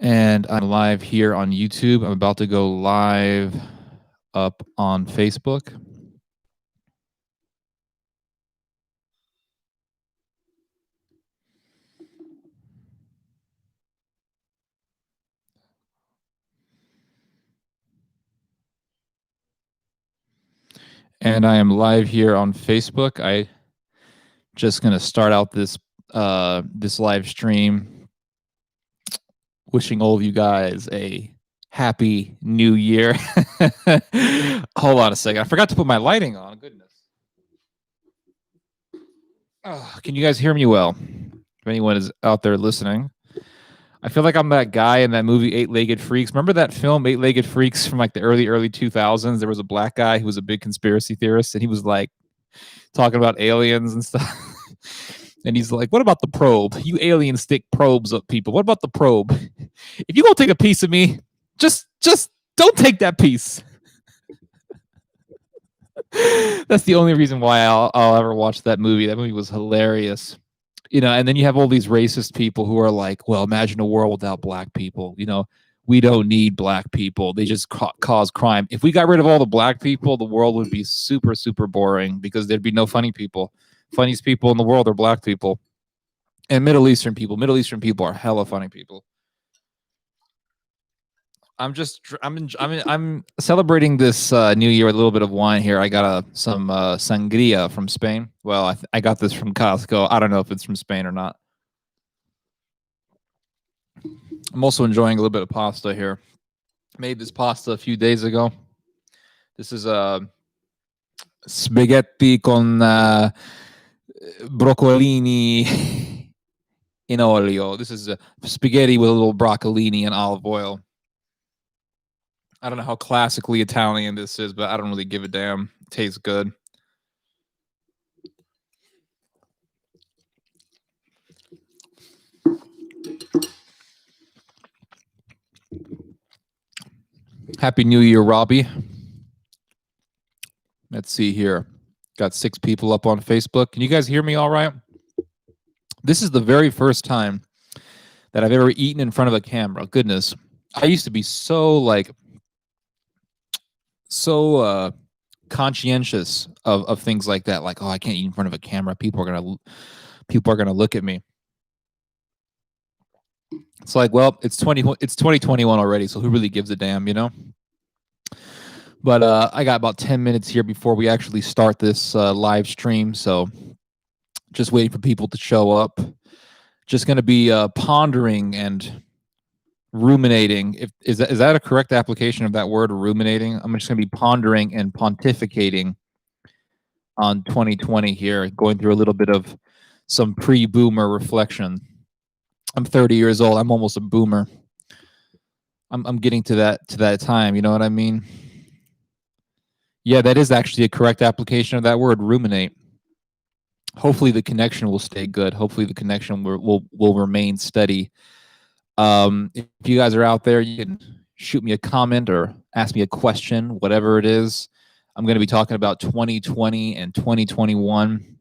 And I'm live here on YouTube. I'm about to go live up on Facebook. And I am live here on Facebook. I just gonna start out this this live stream, wishing all of you guys a happy new year. Hold on a second. I forgot to put my lighting on. Goodness. Oh, can you guys hear me well? If anyone is out there listening. I feel like I'm that guy in that movie Eight-Legged Freaks. Remember that film Eight-Legged Freaks from like the early 2000s? There was a black guy who was a big conspiracy theorist, and he was like talking about aliens and stuff. And he's like, "What about the probe? You aliens stick probes up people. What about the probe? If you gonna take a piece of me, just don't take that piece." That's the only reason why I'll ever watch that movie. That movie was hilarious. You know, and then you have all these racist people who are like, well, imagine a world without black people. You know, we don't need black people. They just cause crime. If we got rid of all the black people, the world would be super, super boring because there'd be no funny people. Funniest people in the world are black people and Middle Eastern people. Middle Eastern people are hella funny people. I'm celebrating this new year with a little bit of wine here. I got some sangria from Spain. Well, I got this from Costco. I don't know if it's from Spain or not. I'm also enjoying a little bit of pasta here. Made this pasta a few days ago. This is spaghetti con broccolini in olio. This is spaghetti with a little broccolini and olive oil. I don't know how classically Italian this is, but I don't really give a damn. It tastes good. Happy New Year, Robbie. Let's see here. Got 6 people up on Facebook. Can you guys hear me all right? This is the very first time that I've ever eaten in front of a camera. Goodness. I used to be so conscientious of things like that. Like, oh, I can't eat in front of a camera. People are gonna look at me. It's like, well, it's 2021 already, so who really gives a damn, you know? But I got about 10 minutes here before we actually start this live stream, so just waiting for people to show up. Just going to be pondering and ruminating. Is that a correct application of that word, ruminating? I'm just going to be pondering and pontificating on 2020 here, going through a little bit of some pre-boomer reflection. I'm 30 years old. I'm almost a boomer. I'm getting to that time. You know what I mean? Yeah, that is actually a correct application of that word, ruminate. Hopefully the connection will stay good. Hopefully the connection will remain steady. If you guys are out there, you can shoot me a comment or ask me a question, whatever it is. I'm going to be talking about 2020 and 2021.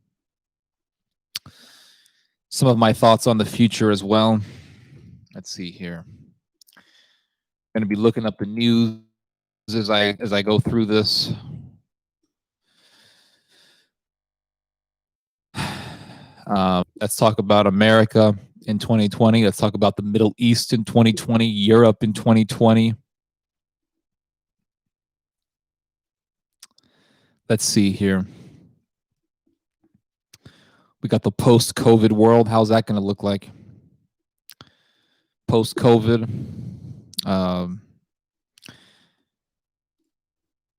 Some of my thoughts on the future as well. Let's see here. I'm going to be looking up the news as I go through this. Let's talk about America in 2020. Let's talk about the Middle East in 2020, Europe in 2020. Let's see here. We got the post-COVID world. How's that going to look like? Post-COVID.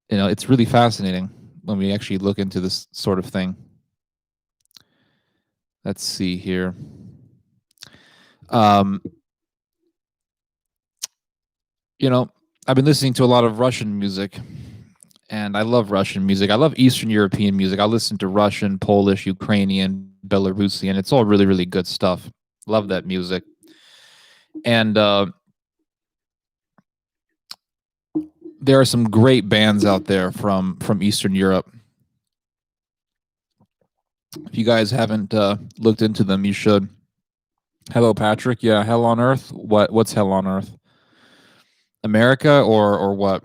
You know, it's really fascinating when we actually look into this sort of thing. Let's see here. You know, I've been listening to a lot of Russian music, and I love Russian music. I love Eastern European music. I listen to Russian, Polish, Ukrainian, Belarusian. It's all really, really good stuff. Love that music. And there are some great bands out there from Eastern Europe. If you guys haven't looked into them, you should. Hello, Patrick. Yeah, hell on earth. What's hell on earth? America or what?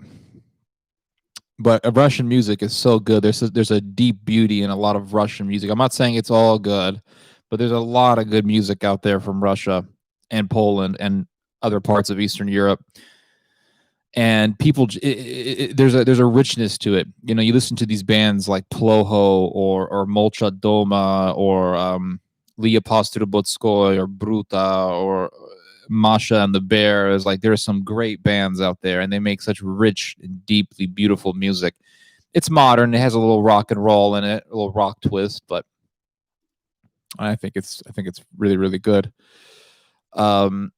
But Russian music is so good. There's a deep beauty in a lot of Russian music. I'm not saying it's all good, but there's a lot of good music out there from Russia and Poland and other parts of Eastern Europe. And people, there's a richness to it. You know, you listen to these bands like Ploho or Molcha Doma or Lia Pastrobotskoy or Bruta or Masha and the Bears. Like there's some great bands out there, and they make such rich and deeply beautiful music. It's modern. It has a little rock and roll in it, a little rock twist, but I think it's really really good. I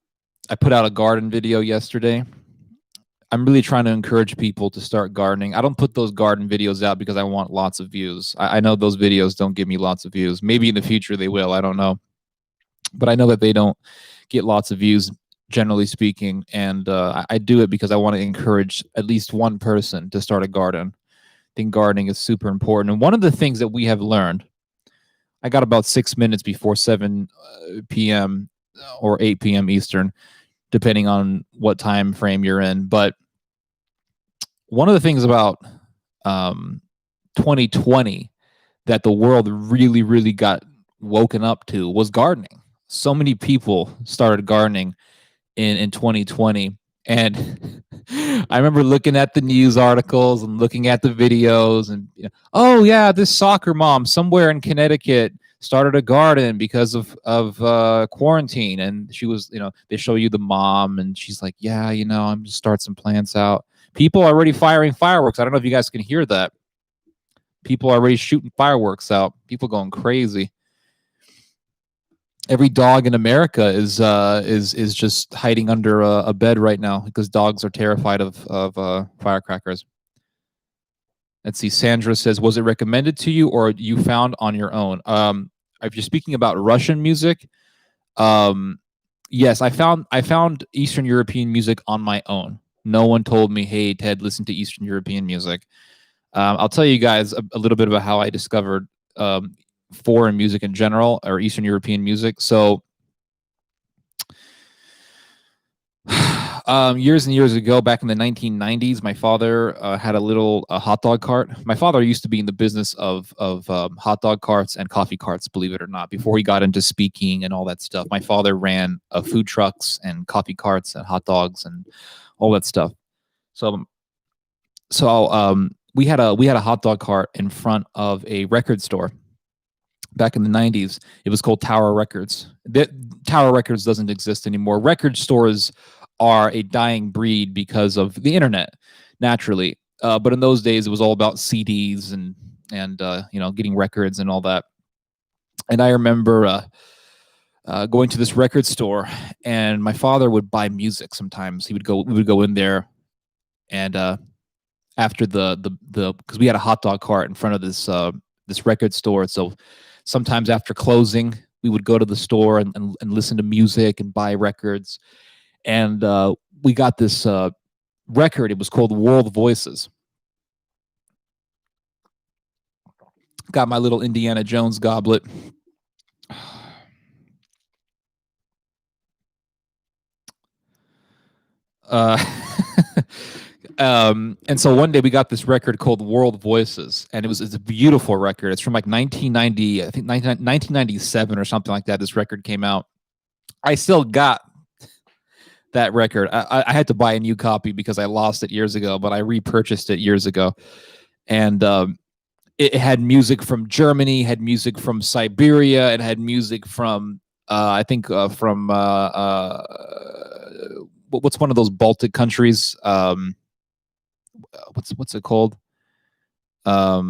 put out a garden video yesterday. I'm really trying to encourage people to start gardening. I don't put those garden videos out because I want lots of views. I know those videos don't give me lots of views. Maybe in the future they will. I don't know. But I know that they don't get lots of views, generally speaking. And I do it because I want to encourage at least one person to start a garden. I think gardening is super important. And one of the things that we have learned, I got about 6 minutes before 7 p.m. or 8 p.m. Eastern, depending on what time frame you're in. But one of the things about 2020 that the world really, really got woken up to was gardening. So many people started gardening in 2020. And I remember looking at the news articles and looking at the videos and, you know, oh, yeah, this soccer mom somewhere in Connecticut started a garden because of quarantine. And she was, you know, they show you the mom and she's like, yeah, you know, I'm just start some plants out. People are already firing fireworks. I don't know if you guys can hear that. People are already shooting fireworks out. People going crazy. Every dog in America is just hiding under a bed right now because dogs are terrified of firecrackers. Let's see. Sandra says, "Was it recommended to you or you found on your own?" If you're speaking about Russian music, yes, I found Eastern European music on my own. No one told me, "Hey, Ted, listen to Eastern European music." I'll tell you guys a little bit about how I discovered foreign music in general or Eastern European music. So years and years ago, back in the 1990s, my father had a little hot dog cart. My father used to be in the business of hot dog carts and coffee carts, believe it or not, before he got into speaking and all that stuff. My father ran food trucks and coffee carts and hot dogs and all that stuff. So we had a hot dog cart in front of a record store back in the 90s. It was called Tower Records. Tower Records doesn't exist anymore. Record stores are a dying breed because of the internet, naturally. But in those days, it was all about CDs and you know, getting records and all that. And I remember going to this record store, and my father would buy music. Sometimes we would go in there, and after the because we had a hot dog cart in front of this record store, so sometimes after closing, we would go to the store and listen to music and buy records. And we got this record. It was called World Voices. Got my little Indiana Jones goblet. And so one day we got this record called World Voices, and it's a beautiful record. It's from like 1990, I think 1997 or something like that. This record came out. I still got that record. I had to buy a new copy because I lost it years ago, but I repurchased it years ago. And it had music from Germany, had music from Siberia, it had music from I think from what's one of those Baltic countries? What's it called? I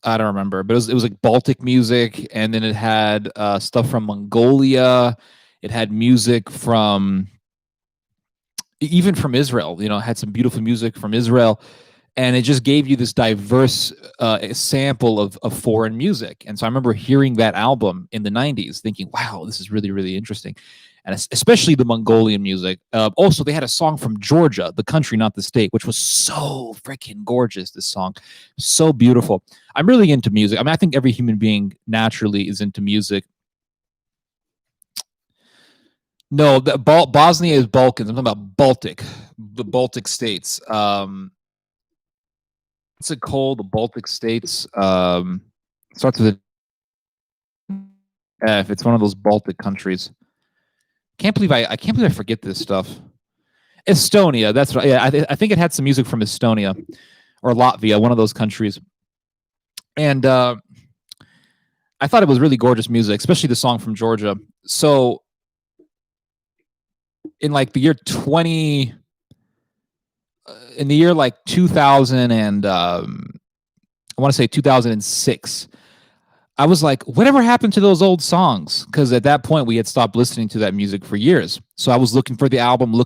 don't remember, but it was like Baltic music, and then it had stuff from Mongolia. It had music from even from Israel. You know, it had some beautiful music from Israel, and it just gave you this diverse sample of foreign music. And so I remember hearing that album in the 90s, thinking, "Wow, this is really really interesting." And especially the Mongolian music. Also, they had a song from Georgia, the country, not the state, which was so freaking gorgeous. This song, so beautiful. I'm really into music. I mean, I think every human being naturally is into music. No, Bosnia is Balkans. I'm talking about Baltic, the Baltic states. What's it called? The Baltic states. Starts with an F. It's one of those Baltic countries. I can't believe I forget this stuff. Estonia. That's right. Yeah, I think it had some music from Estonia or Latvia, one of those countries. And I thought it was really gorgeous music, especially the song from Georgia. So in like the year 20, in the year like 2000 and I want to say 2006, I was like, whatever happened to those old songs? Because at that point we had stopped listening to that music for years. So I was looking for the album, and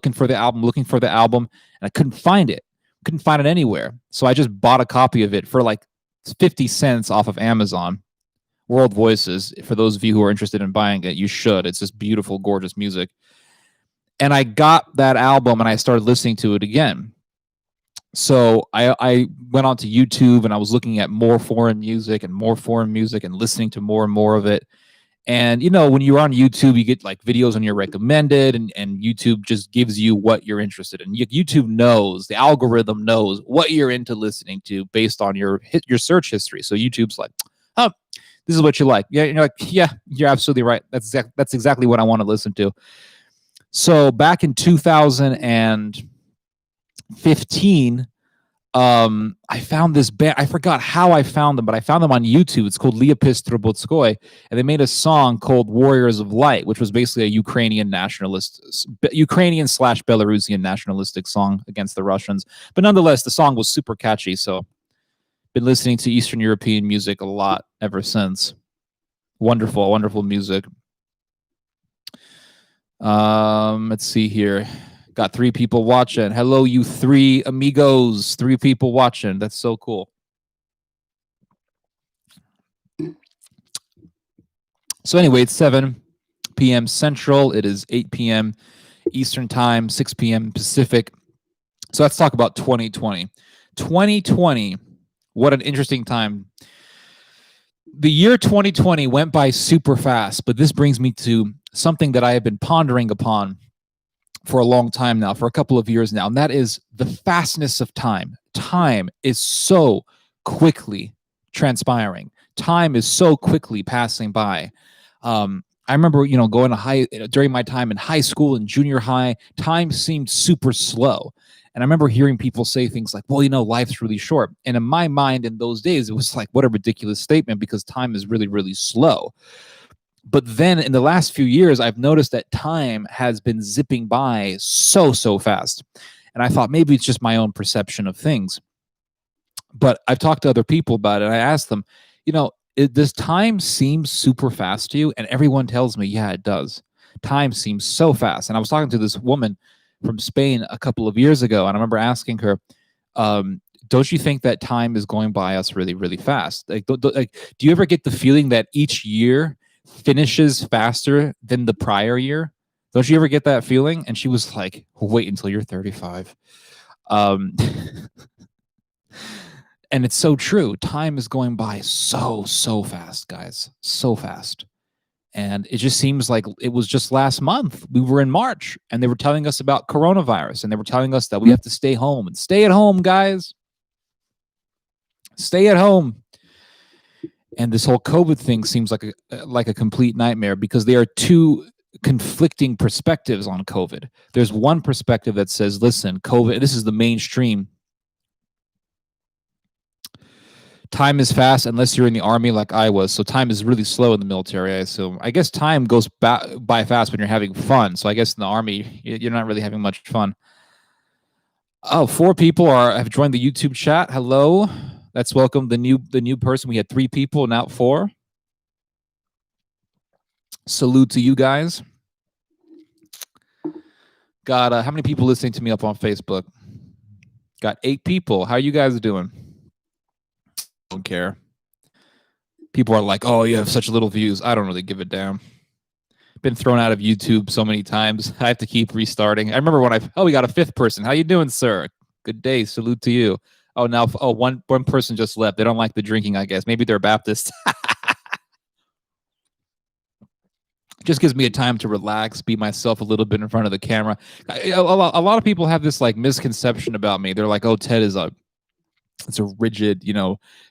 I couldn't find it. Couldn't find it anywhere. So I just bought a copy of it for like 50 cents off of Amazon. World Voices. For those of you who are interested in buying it, you should. It's just beautiful, gorgeous music. And I got that album and I started listening to it again. So I went onto YouTube and I was looking at more foreign music and listening to more and more of it. And, you know, when you're on YouTube, you get like videos on your recommended, and YouTube just gives you what you're interested in. YouTube knows, the algorithm knows what you're into listening to based on your search history. So YouTube's like, oh, this is what you like. Yeah, you're like, yeah, you're absolutely right. That's exactly what I want to listen to. So back in 2015, I found this band. I forgot how I found them, but I found them on YouTube. It's called Liepis Trubotskoy, and they made a song called Warriors of Light, which was basically a Ukrainian slash Belarusian nationalistic song against the Russians. But nonetheless, the song was super catchy. So been listening to Eastern European music a lot ever since. Wonderful, wonderful music. Let's see here. Got 3 people watching. Hello, you 3 amigos. 3 people watching. That's so cool. So anyway, it's 7 p.m. Central. It is 8 p.m. Eastern Time, 6 p.m. Pacific. So let's talk about 2020. 2020, what an interesting time. The year 2020 went by super fast, but this brings me to something that I have been pondering upon for a long time now, for a couple of years now, and that is the fastness of time. Time is so quickly transpiring. Time is so quickly passing by. I remember, going to during my time in high school and junior high, time seemed super slow. And I remember hearing people say things like, well, life's really short. And in my mind in those days, it was like, what a ridiculous statement, because time is really, really slow. But then in the last few years, I've noticed that time has been zipping by so fast. And I thought maybe it's just my own perception of things. But I've talked to other people about it. And I asked them, does time seem super fast to you? And everyone tells me, yeah, it does. Time seems so fast. And I was talking to this woman from Spain a couple of years ago, and I remember asking her, don't you think that time is going by us really, really fast? Do you ever get the feeling that each year finishes faster than the prior year? Don't you ever get that feeling? And she was like, wait until you're 35. And it's so true. Time is going by so fast, guys. So fast. And it just seems like it was just last month. We were in March and they were telling us about coronavirus, and they were telling us that we have to stay home. And stay at home, guys. Stay at home. And this whole COVID thing seems like a complete nightmare, because there are 2 conflicting perspectives on COVID. There's one perspective that says, listen, COVID, this is the mainstream. Time is fast unless you're in the army like I was. So time is really slow in the military, I assume. I guess time goes by fast when you're having fun. So I guess in the army, you're not really having much fun. Oh, 4 people have joined the YouTube chat. Hello. Let's welcome the new person. We had 3 people, now 4. Salute to you guys. Got how many people listening to me up on Facebook? Got 8 people. How you guys doing? Don't care. People are like, oh, you have such little views. I don't really give a damn. Been thrown out of YouTube so many times. I have to keep restarting. I remember when we got a 5th person. How you doing, sir? Good day. Salute to you. Oh, now one person just left. They don't like the drinking, I guess. Maybe they're Baptist. just gives me a time to relax, be myself a little bit in front of the camera. A lot of people have this like misconception about me. They're like, oh, Ted is it's a rigid,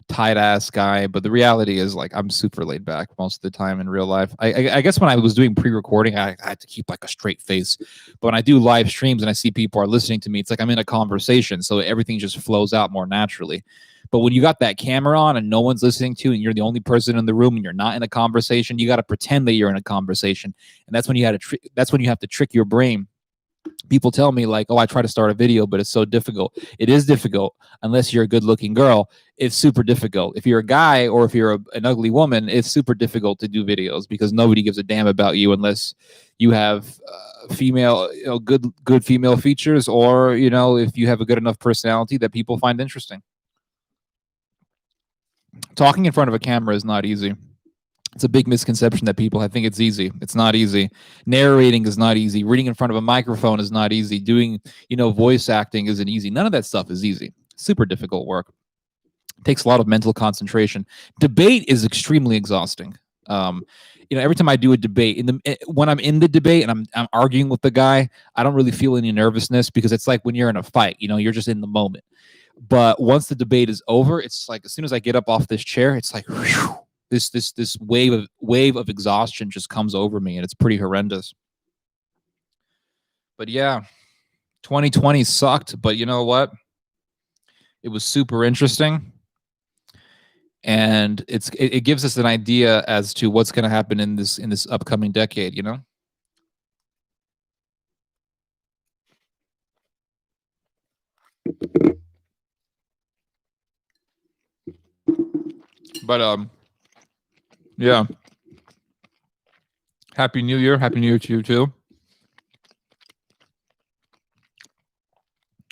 tight ass guy. But the reality is, like, I'm super laid back most of the time in real life. I guess when I was doing pre-recording, I had to keep like a straight face. But when I do live streams and I see people are listening to me, it's like I'm in a conversation. So everything just flows out more naturally. But when you got that camera on and no one's listening to you and you're the only person in the room and you're not in a conversation, you got to pretend that you're in a conversation. And that's when you have to trick your brain. People tell me like, oh, I try to start a video, but it's so difficult. It is difficult unless you're a good looking girl. It's super difficult. If you're a guy or if you're an ugly woman, it's super difficult to do videos because nobody gives a damn about you unless you have female, good female features, or, if you have a good enough personality that people find interesting. Talking in front of a camera is not easy. It's a big misconception that people think it's easy. It's not easy. Narrating is not easy. Reading in front of a microphone is not easy. Doing, voice acting isn't easy. None of that stuff is easy. Super difficult work. It takes a lot of mental concentration. Debate is extremely exhausting. Every time I do a debate, when I'm in the debate and I'm arguing with the guy, I don't really feel any nervousness because it's like when you're in a fight, you're just in the moment. But once the debate is over, it's like as soon as I get up off this chair, it's like whew, this wave of exhaustion just comes over me, and it's pretty horrendous. But yeah, 2020 sucked, but you know what? It was super interesting, and it gives us an idea as to what's going to happen in this upcoming decade. But yeah. Happy New Year. Happy New Year to you too.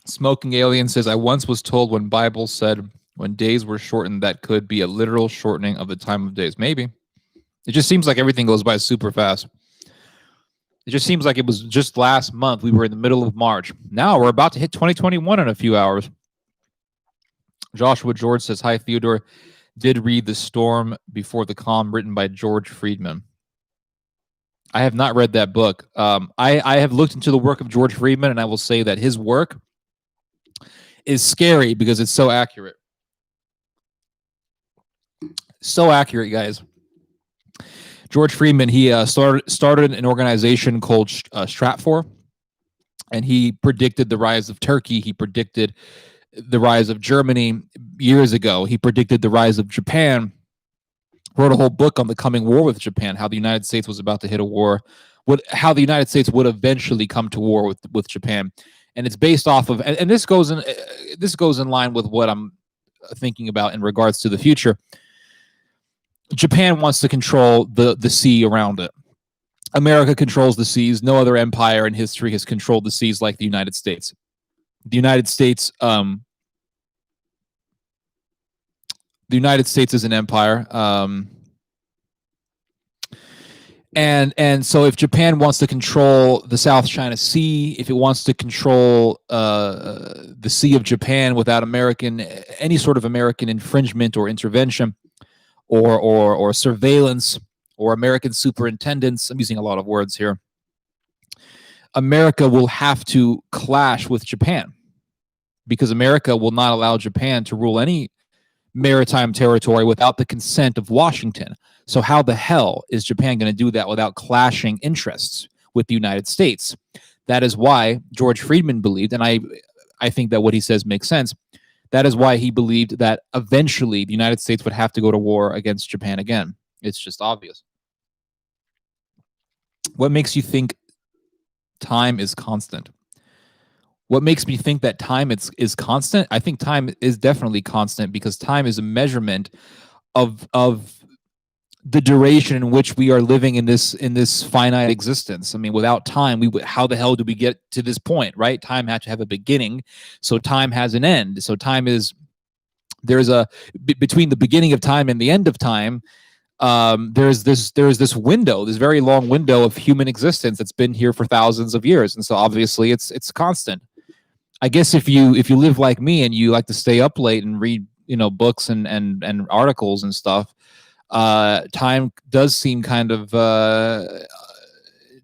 Smoking Alien says, I once was told when Bible said when days were shortened, that could be a literal shortening of the time of days. Maybe. It just seems like everything goes by super fast. It just seems like it was just last month. We were in the middle of March. Now we're about to hit 2021 in a few hours. Joshua George says, hi, Theodore. Did read The Storm Before the Calm, written by George Friedman. I have not read that book. I have looked into the work of George Friedman, and I will say that his work is scary because it's so accurate. So accurate, guys. George Friedman, he started an organization called Stratfor, and he predicted the rise of Turkey. He predicted the rise of Germany years ago. He predicted the rise of Japan. Wrote a whole book on the coming war with Japan, how the United States was about to hit a war, how the United States would eventually come to war with Japan. And it's based off of, and this goes in line with what I'm thinking about in regards to the future. Japan wants to control the sea around it. America controls the seas. No other empire in history has controlled the seas like the United States. The United States is an empire. And so if Japan wants to control the South China Sea, if it wants to control the Sea of Japan without any sort of American infringement or intervention or surveillance or American superintendents, I'm using a lot of words here, America will have to clash with Japan because America will not allow Japan to rule any maritime territory without the consent of Washington. So how the hell is Japan going to do that without clashing interests with the United States? That is why George Friedman believed, and I think that what he says makes sense, that is why he believed that eventually the United States would have to go to war against Japan again. It's just obvious. What makes you think time is constant? What makes me think that time is constant? I think time is definitely constant because time is a measurement of the duration in which we are living in this finite existence. I mean, without time, how the hell do we get to this point, right? Time had to have a beginning, so time has an end. So between the beginning of time and the end of time, there's this window, this very long window of human existence that's been here for thousands of years, and so obviously it's constant. I guess if you live like me and you like to stay up late and read books and articles and stuff, time does seem kind of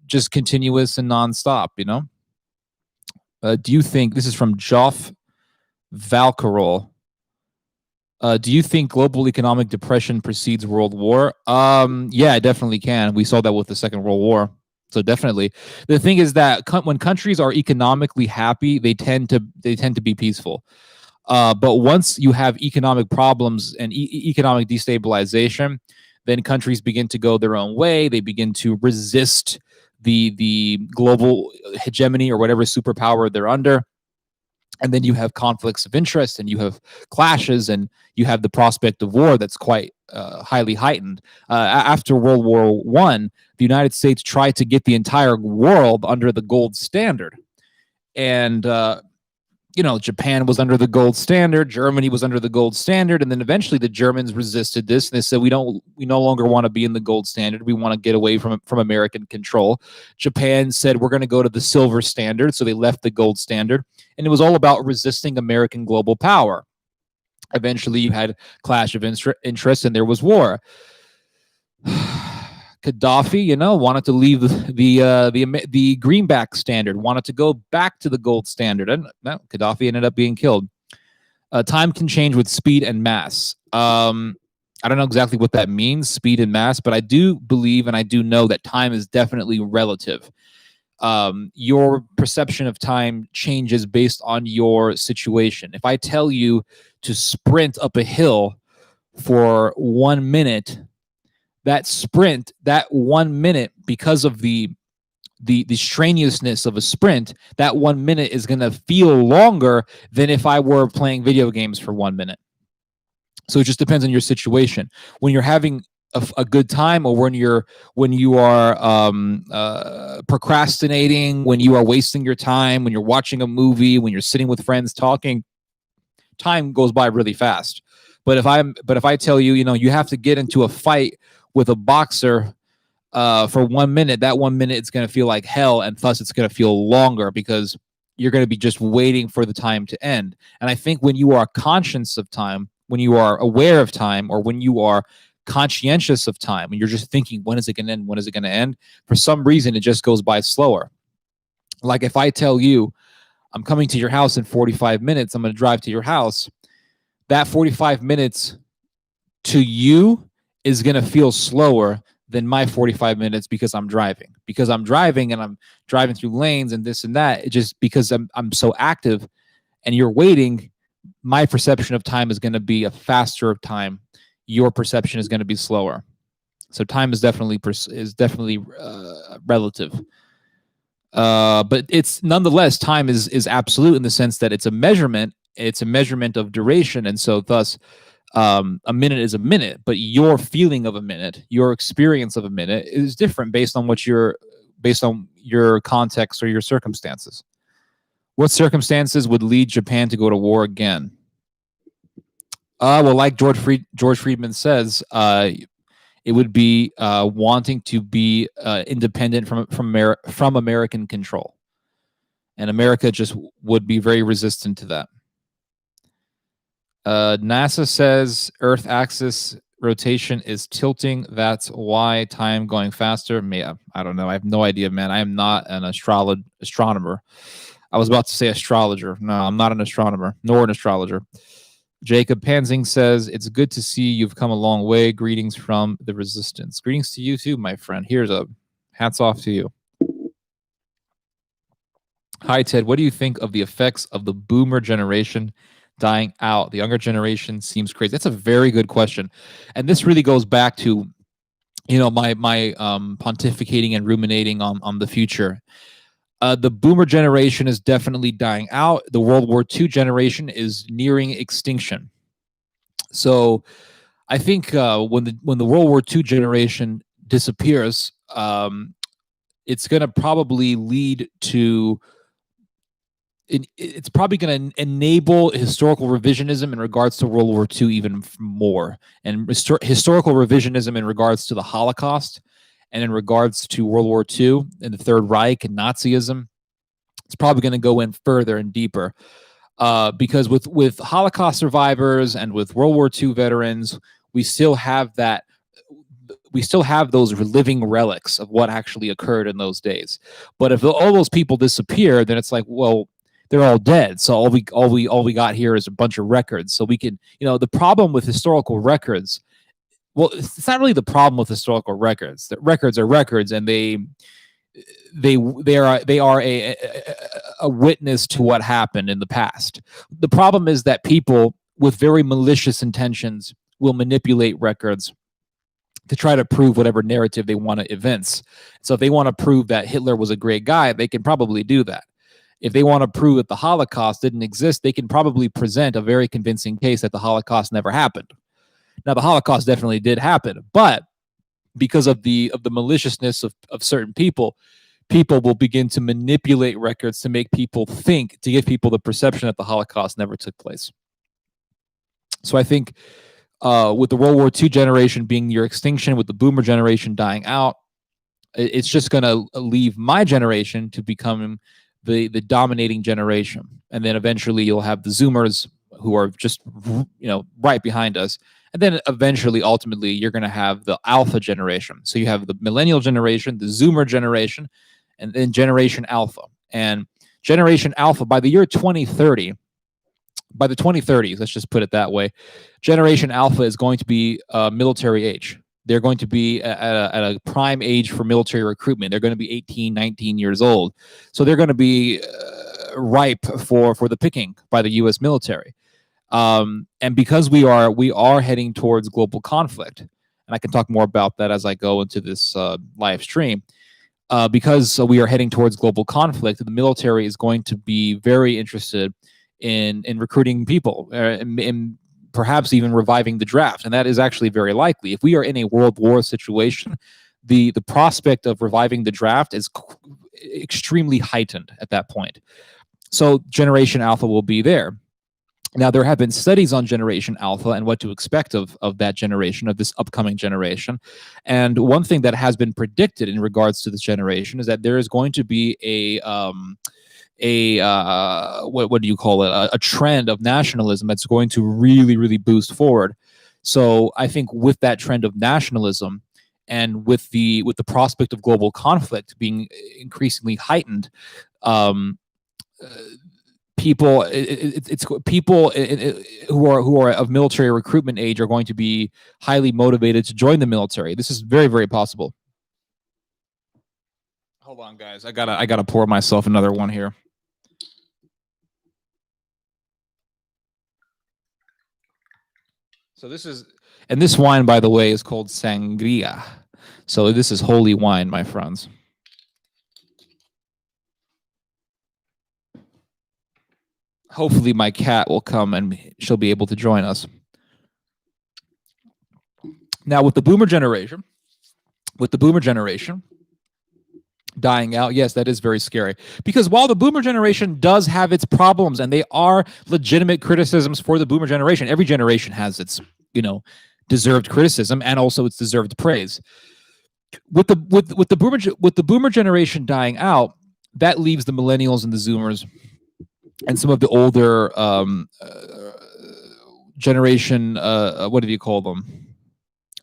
just continuous and nonstop, you know? Do you think, this is from Joff Valcarol, do you think global economic depression precedes World War? Yeah, I definitely can. We saw that with the Second World War. So definitely. The thing is that when countries are economically happy, they tend to be peaceful. But once you have economic problems and economic destabilization, then countries begin to go their own way. They begin to resist the global hegemony or whatever superpower they're under. And then you have conflicts of interest, and you have clashes, and you have the prospect of war that's quite highly heightened. After World War I, the United States tried to get the entire world under the gold standard. And Japan was under the gold standard, Germany was under the gold standard, and then eventually the Germans resisted this, and they said, we no longer want to be in the gold standard. We want to get away from American control. Japan said, we're going to go to the silver standard, so they left the gold standard, and it was all about resisting American global power. Eventually, you had clash of interest, and there was war. Gaddafi, wanted to leave the greenback standard, wanted to go back to the gold standard, and Gaddafi ended up being killed. Time can change with speed and mass. I don't know exactly what that means, speed and mass, but I do believe and I do know that time is definitely relative. Your perception of time changes based on your situation. If I tell you to sprint up a hill for 1 minute, that sprint, that 1 minute, because of the strenuousness of a sprint, that 1 minute is going to feel longer than if I were playing video games for 1 minute. So it just depends on your situation. When you're having a good time, or when you are procrastinating, when you are wasting your time, when you're watching a movie, when you're sitting with friends talking, time goes by really fast. But if I tell you, you have to get into a fight with a boxer for 1 minute, that 1 minute it's going to feel like hell, and thus it's going to feel longer because you're going to be just waiting for the time to end. And I think when you are conscious of time, when you are aware of time, or when you are conscientious of time, and you're just thinking, when is it going to end? When is it going to end? For some reason, it just goes by slower. Like if I tell you, I'm coming to your house in 45 minutes, I'm going to drive to your house, that 45 minutes to you is going to feel slower than my 45 minutes because I'm driving. Because I'm driving and I'm driving through lanes and this and that. It just because I'm so active and you're waiting, my perception of time is going to be a faster time. Your perception is going to be slower. So time is definitely relative. But it's nonetheless, time is absolute in the sense that it's a measurement. It's a measurement of duration, and so thus, a minute is a minute. But your feeling of a minute, your experience of a minute, is different based on your context or your circumstances. What circumstances would lead Japan to go to war again? Well, like George Friedman says, it would be wanting to be independent from American control, and America just would be very resistant to that. NASA says Earth axis rotation is tilting. That's why time going faster. I don't know. I have no idea, man. I am not an astronomer. I was about to say astrologer. No, I'm not an astronomer, nor an astrologer. Jacob Panzing says, it's good to see you've come a long way. Greetings from the resistance. Greetings to you too, my friend. Here's a hats off to you. Hi, Ted. What do you think of the effects of the boomer generation dying out? The younger generation seems crazy. That's a very good question. And this really goes back to, my pontificating and ruminating on the future. The boomer generation is definitely dying out. The World War II generation is nearing extinction. So I think when the World War II generation disappears, it's going to probably lead to it's probably going to enable historical revisionism in regards to World War II even more, and historical revisionism in regards to the Holocaust, and in regards to World War II and the Third Reich and Nazism. It's probably going to go in further and deeper, because with Holocaust survivors and with World War II veterans, we still have that we still have those living relics of what actually occurred in those days. But if all those people disappear, then it's like, well, they're all dead. So all we got here is a bunch of records. So we can, the problem with historical records, well, it's not really the problem with historical records. The records are records, and they are a witness to what happened in the past. The problem is that people with very malicious intentions will manipulate records to try to prove whatever narrative they want to evince. So if they want to prove that Hitler was a great guy, they can probably do that. If they want to prove that the Holocaust didn't exist, they can probably present a very convincing case that the Holocaust never happened. Now, the Holocaust definitely did happen, but because of the maliciousness of certain people will begin to manipulate records to make people think, to give people the perception that the Holocaust never took place. So I think with the World War II generation being near extinction, with the boomer generation dying out, it's just going to leave my generation to become the dominating generation. And then eventually you'll have the Zoomers, who are just, right behind us. And then eventually, ultimately, you're going to have the Alpha generation. So you have the Millennial generation, the Zoomer generation, and then Generation Alpha. And Generation Alpha, by the year 2030, by the 2030s, let's just put it that way, Generation Alpha is going to be military age. They're going to be at a prime age for military recruitment. They're going to be 18, 19 years old. So they're going to be ripe for the picking by the U.S. military. And because we are heading towards global conflict, and I can talk more about that as I go into this live stream, because we are heading towards global conflict, the military is going to be very interested in recruiting people, and perhaps even reviving the draft. And that is actually very likely. If we are in a world war situation, the prospect of reviving the draft is extremely heightened at that point. So Generation Alpha will be there. Now, there have been studies on Generation Alpha and what to expect of that generation, of this upcoming generation. And one thing that has been predicted in regards to this generation is that there is going to be what do you call it? A trend of nationalism that's going to really, really boost forward. So I think with that trend of nationalism and with the prospect of global conflict being increasingly heightened, people who are of military recruitment age are going to be highly motivated to join the military. This is very, very possible. Hold on, guys. I gotta pour myself another one here. So this wine, by the way, is called sangria. So this is holy wine, my friends. Hopefully my cat will come and she'll be able to join us. Now, with the boomer generation dying out, yes, that is very scary. Because while the boomer generation does have its problems, and they are legitimate criticisms for the boomer generation, every generation has its, deserved criticism and also its deserved praise. With the boomer generation dying out, that leaves the millennials and the Zoomers and some of the older generation, what do you call them?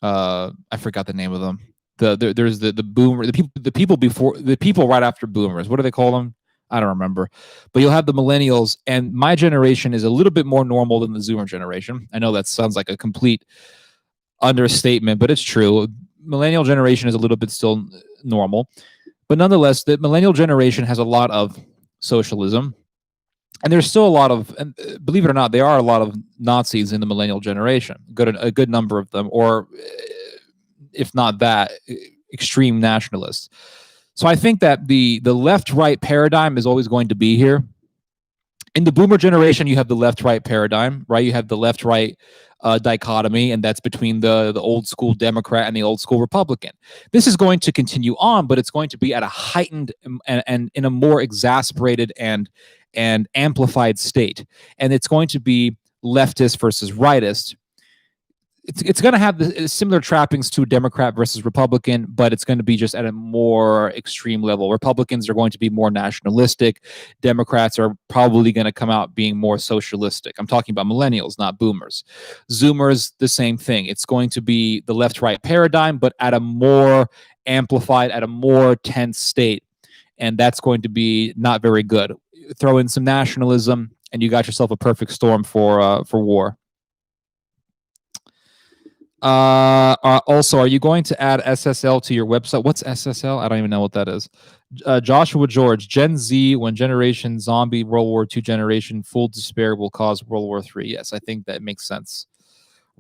I forgot the name of them. There's the boomer, the people right after boomers. What do they call them? I don't remember. But you'll have the millennials, and my generation is a little bit more normal than the Zoomer generation. I know that sounds like a complete understatement, but it's true. Millennial generation is a little bit still normal, but nonetheless, the millennial generation has a lot of socialism. And there's still a lot of, and believe it or not, there are a lot of Nazis in the millennial generation, a good number of them, or if not that, extreme nationalists. So I think that the left-right paradigm is always going to be here. In the boomer generation, you have the left-right paradigm, right? You have the left-right dichotomy, and that's between the old school Democrat and the old school Republican. This is going to continue on, but it's going to be at a heightened and in a more exasperated and amplified state. And it's going to be leftist versus rightist. it's going to have the similar trappings to Democrat versus Republican, but it's going to be just at a more extreme level. Republicans are going to be more nationalistic. Democrats are probably going to come out being more socialistic. I'm talking about millennials, not boomers. Zoomers, the same thing. It's going to be the left-right paradigm, but at a more amplified, at a more tense state. And that's going to be not very good. Throw in some nationalism, and you got yourself a perfect storm for war. Also, are you going to add SSL to your website? What's SSL? I don't even know what that is. Joshua George, Gen Z, when Generation Zombie, World War II generation, full despair will cause World War III. Yes, I think that makes sense.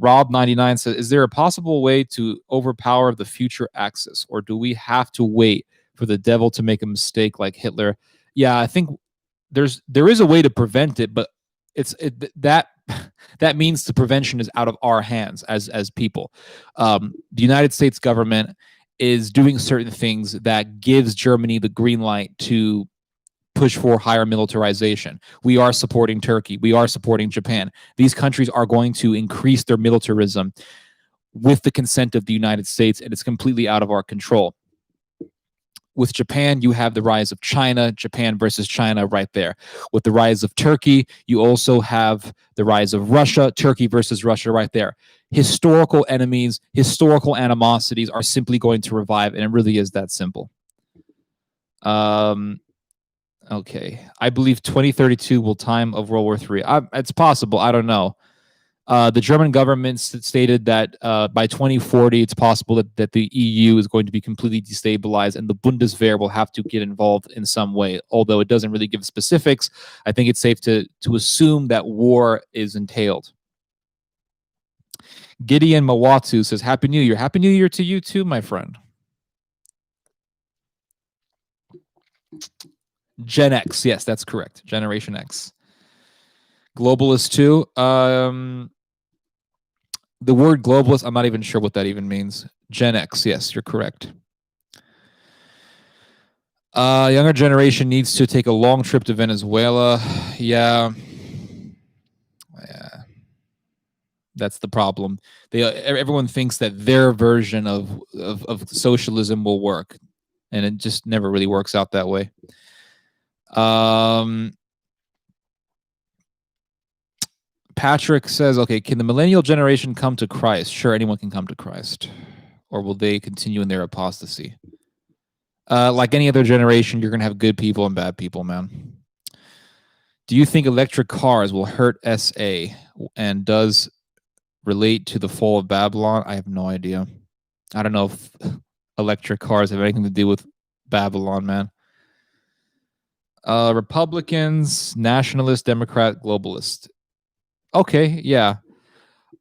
Rob99 says, is there a possible way to overpower the future Axis, or do we have to wait for the devil to make a mistake like Hitler? Yeah, I think there is a way to prevent it, but that means the prevention is out of our hands as people. The United States government is doing certain things that gives Germany the green light to push for higher militarization. We are supporting Turkey. We are supporting Japan. These countries are going to increase their militarism with the consent of the United States, and it's completely out of our control. With Japan, you have the rise of China, Japan versus China right there. With the rise of Turkey, you also have the rise of Russia, Turkey versus Russia right there. Historical enemies, historical animosities are simply going to revive, and it really is that simple. Okay. I believe 2032 will time of World War III. It's possible. I don't know. The German government stated that by 2040, it's possible that the EU is going to be completely destabilized and the Bundeswehr will have to get involved in some way. Although it doesn't really give specifics, I think it's safe to assume that war is entailed. Gideon Mawatu says, Happy New Year. Happy New Year to you too, my friend. Gen X. Yes, that's correct. Generation X. Globalist too. The word globalist, I'm not even sure what that even means. Gen X, yes, you're correct. Younger generation needs to take a long trip to Venezuela. Yeah. That's the problem. Everyone thinks that their version of socialism will work, and it just never really works out that way. Patrick says, okay, can the millennial generation come to Christ? Sure, anyone can come to Christ. Or will they continue in their apostasy? Like any other generation, you're going to have good people and bad people, man. Do you think electric cars will hurt SA and does relate to the fall of Babylon? I have no idea. I don't know if electric cars have anything to do with Babylon, man. Republicans, nationalist, Democrat, globalist. Okay, yeah.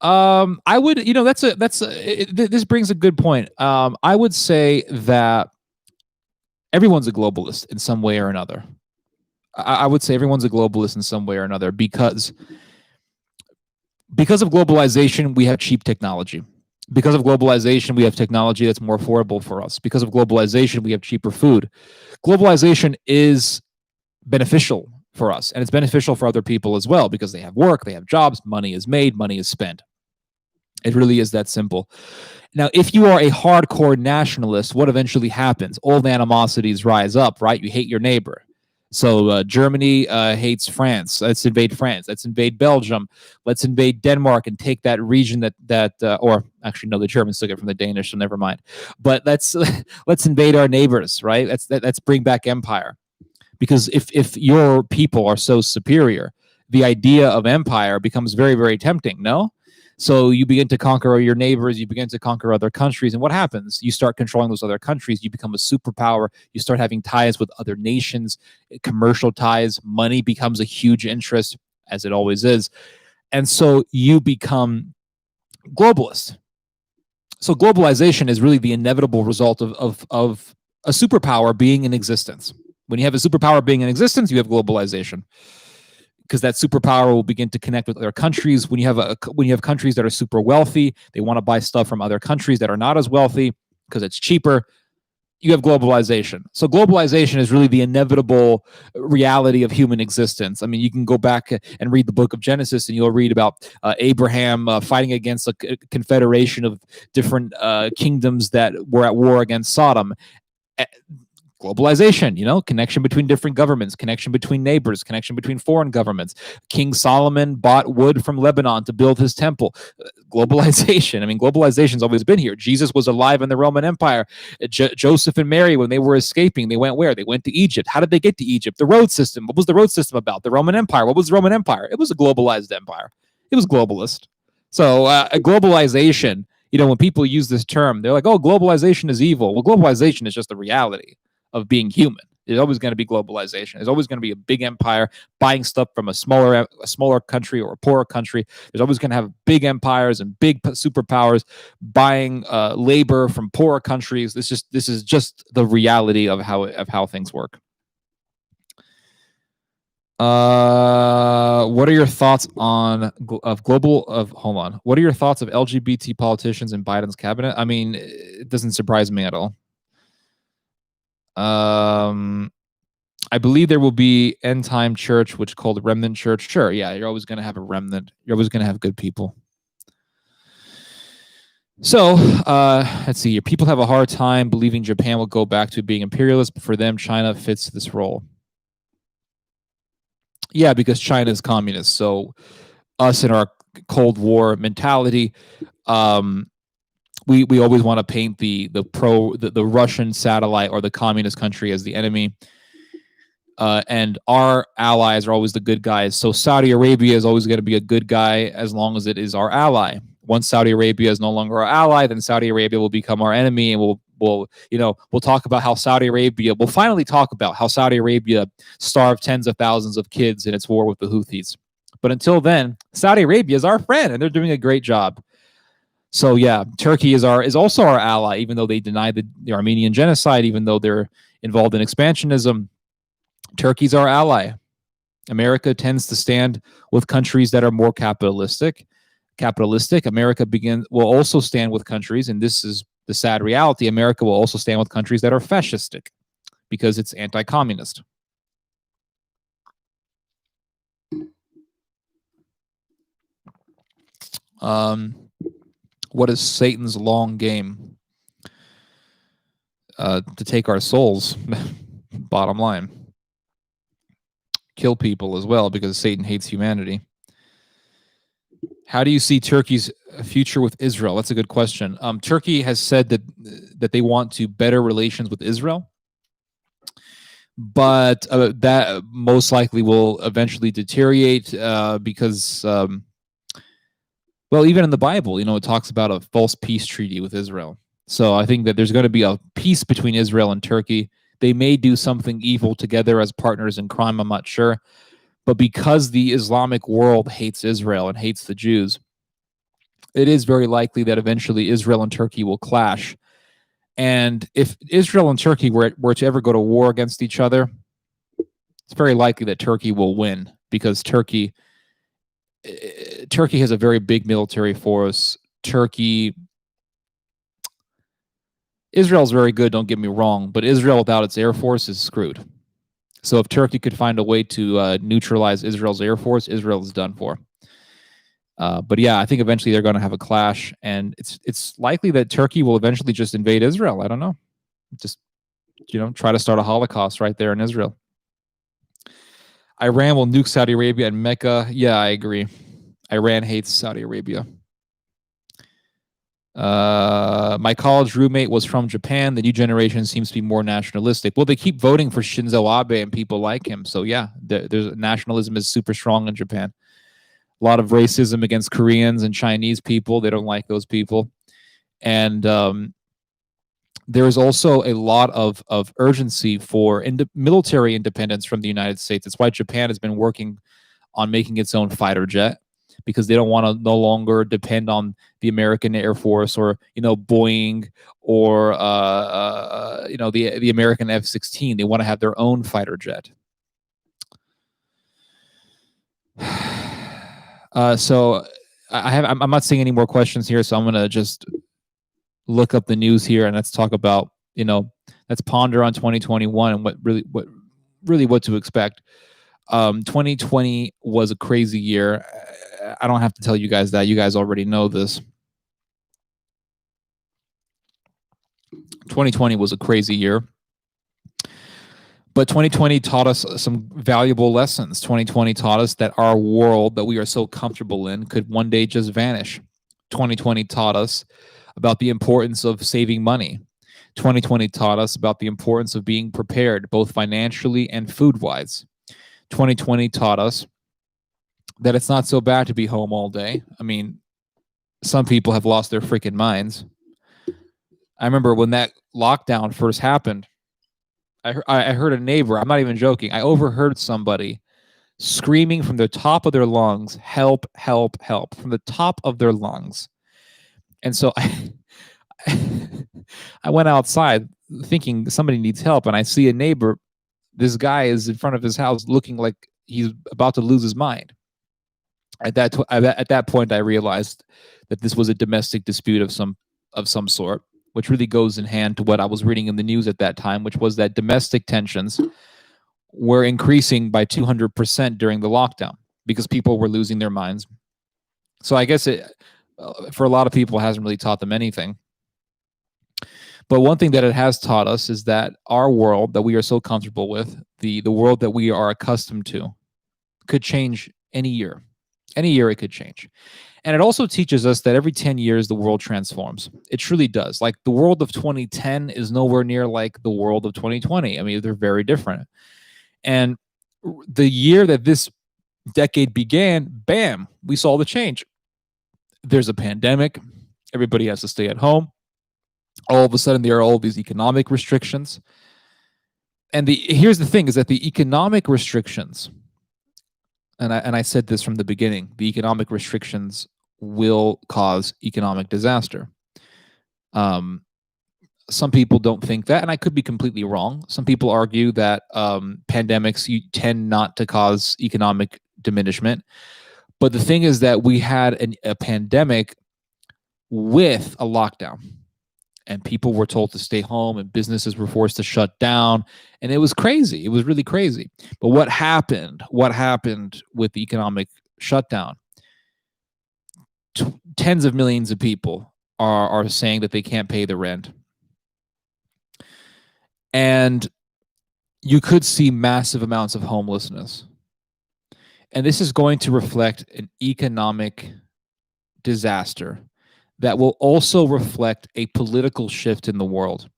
I would, this brings a good point. I would say that everyone's a globalist in some way or another. I would say everyone's a globalist in some way or another because of globalization, we have cheap technology. Because of globalization, we have technology that's more affordable for us. Because of globalization, we have cheaper food. Globalization is beneficial for us, and it's beneficial for other people as well because they have work, they have jobs, money is made, money is spent. It really is that simple. Now, if you are a hardcore nationalist, what eventually happens? Old animosities rise up, right? You hate your neighbor. So Germany hates France. Let's invade France. Let's invade Belgium. Let's invade Denmark and take that region or actually, no, the Germans took it from the Danish, so never mind. But let's invade our neighbors, right? Let's bring back empire. Because if your people are so superior, the idea of empire becomes very, very tempting, no? So you begin to conquer your neighbors, you begin to conquer other countries, and what happens? You start controlling those other countries, you become a superpower, you start having ties with other nations, commercial ties, money becomes a huge interest, as it always is. And so you become globalist. So globalization is really the inevitable result of a superpower being in existence. When you have a superpower being in existence, you have globalization. Because that superpower will begin to connect with other countries. When you have countries that are super wealthy, they want to buy stuff from other countries that are not as wealthy because it's cheaper. you have globalization. So globalization is really the inevitable reality of human existence. I mean, you can go back and read the book of Genesis, and you'll read about Abraham fighting against a confederation of different kingdoms that were at war against Sodom. Globalization, connection between different governments, connection between neighbors, connection between foreign governments. King Solomon bought wood from Lebanon to build his temple. Globalization. I mean, globalization's always been here. Jesus was alive in the Roman Empire. Joseph and Mary, when they were escaping, they went where? They went to Egypt. How did they get to Egypt? The road system. What was the road system about? The Roman Empire. What was the Roman Empire? It was a globalized empire. It was globalist. So a globalization, when people use this term, they're like, oh, globalization is evil. Well, globalization is just the reality of being human. There's always going to be globalization. There's always going to be a big empire buying stuff from a smaller country or a poorer country. There's always going to have big empires and big superpowers buying labor from poorer countries. This is just the reality of how things work. What are your thoughts Hold on. What are your thoughts of LGBT politicians in Biden's cabinet? I mean, it doesn't surprise me at all. I believe there will be end time church, which is called a remnant church. Sure, yeah, you're always going to have a remnant. You're always going to have good people. So, let's see here. People have a hard time believing Japan will go back to being imperialist, but for them, China fits this role. Yeah, because China is communist. So, us in our Cold War mentality, we always want to paint the Russian satellite or the communist country as the enemy. And our allies are always the good guys. So Saudi Arabia is always going to be a good guy as long as it is our ally. Once Saudi Arabia is no longer our ally, then Saudi Arabia will become our enemy, and we'll talk about how we'll finally talk about how Saudi Arabia starved tens of thousands of kids in its war with the Houthis. But until then, Saudi Arabia is our friend, and they're doing a great job. So yeah, Turkey is also our ally, even though they deny the Armenian genocide, even though they're involved in expansionism. Turkey's our ally. America tends to stand with countries that are more capitalistic. America will also stand with countries, and this is the sad reality, America will also stand with countries that are fascistic because it's anti-communist. What is Satan's long game? To take our souls, bottom line. Kill people as well, because Satan hates humanity. How do you see Turkey's future with Israel? That's a good question. Turkey has said that they want to better relations with Israel, but that most likely will eventually deteriorate because, even in the Bible, it talks about a false peace treaty with Israel. So I think that there's going to be a peace between Israel and Turkey. They may do something evil together as partners in crime, I'm not sure. But because the Islamic world hates Israel and hates the Jews, it is very likely that eventually Israel and Turkey will clash. And if Israel and Turkey were to ever go to war against each other, it's very likely that Turkey will win, because Turkey has a very big military force. Israel's very good, don't get me wrong, but Israel without its air force is screwed. So if Turkey could find a way to neutralize Israel's air force, Israel is done for. But yeah, I think eventually they're going to have a clash, and it's likely that Turkey will eventually just invade Israel. I don't know. Just, try to start a Holocaust right there in Israel. Iran will nuke Saudi Arabia and Mecca. Yeah, I agree. Iran hates Saudi Arabia. My college roommate was from Japan. The new generation seems to be more nationalistic. Well, they keep voting for Shinzo Abe and people like him. So yeah, there's nationalism is super strong in Japan. A lot of racism against Koreans and Chinese people. They don't like those people. And there is also a lot of urgency for military independence from the United States. That's why Japan has been working on making its own fighter jet, because they don't want to no longer depend on the American Air Force or Boeing or the American F-16. They want to have their own fighter jet. So I'm not seeing any more questions here, so I'm gonna just look up the news here and let's talk about Let's ponder on 2021 and what to expect. 2020 was a crazy year. I don't have to tell you guys that. You guys already know this. 2020 was a crazy year. But 2020 taught us some valuable lessons. 2020 taught us that our world that we are so comfortable in could one day just vanish. 2020 taught us about the importance of saving money. 2020 taught us about the importance of being prepared, both financially and food-wise. 2020 taught us that it's not so bad to be home all day. I mean, some people have lost their freaking minds. I remember when that lockdown first happened, I heard a neighbor, I'm not even joking, I overheard somebody screaming from the top of their lungs, help, help, help, from the top of their lungs. And so I went outside thinking somebody needs help, and I see a neighbor. This guy is in front of his house looking like he's about to lose his mind. At that point, I realized that this was a domestic dispute of some sort, which really goes in hand to what I was reading in the news at that time, which was that domestic tensions were increasing by 200% during the lockdown because people were losing their minds. So I guess it, for a lot of people, hasn't really taught them anything. But one thing that it has taught us is that our world that we are so comfortable with, the world that we are accustomed to, could change any year. Any year it could change. And it also teaches us that every 10 years the world transforms. It truly does. Like the world of 2010 is nowhere near like the world of 2020. I mean, they're very different. And the year that this decade began, bam, we saw the change. There's a pandemic. Everybody has to stay at home. All of a sudden, there are all these economic restrictions. And here's the thing, is that the economic restrictions, and I said this from the beginning, the economic restrictions will cause economic disaster. Some people don't think that, and I could be completely wrong. Some people argue that pandemics tend not to cause economic diminishment. But the thing is that we had a pandemic with a lockdown. And people were told to stay home, and businesses were forced to shut down. And it was crazy. It was really crazy. But what happened? What happened with the economic shutdown? Tens of millions of people are saying that they can't pay the rent. And you could see massive amounts of homelessness. And this is going to reflect an economic disaster that will also reflect a political shift in the world.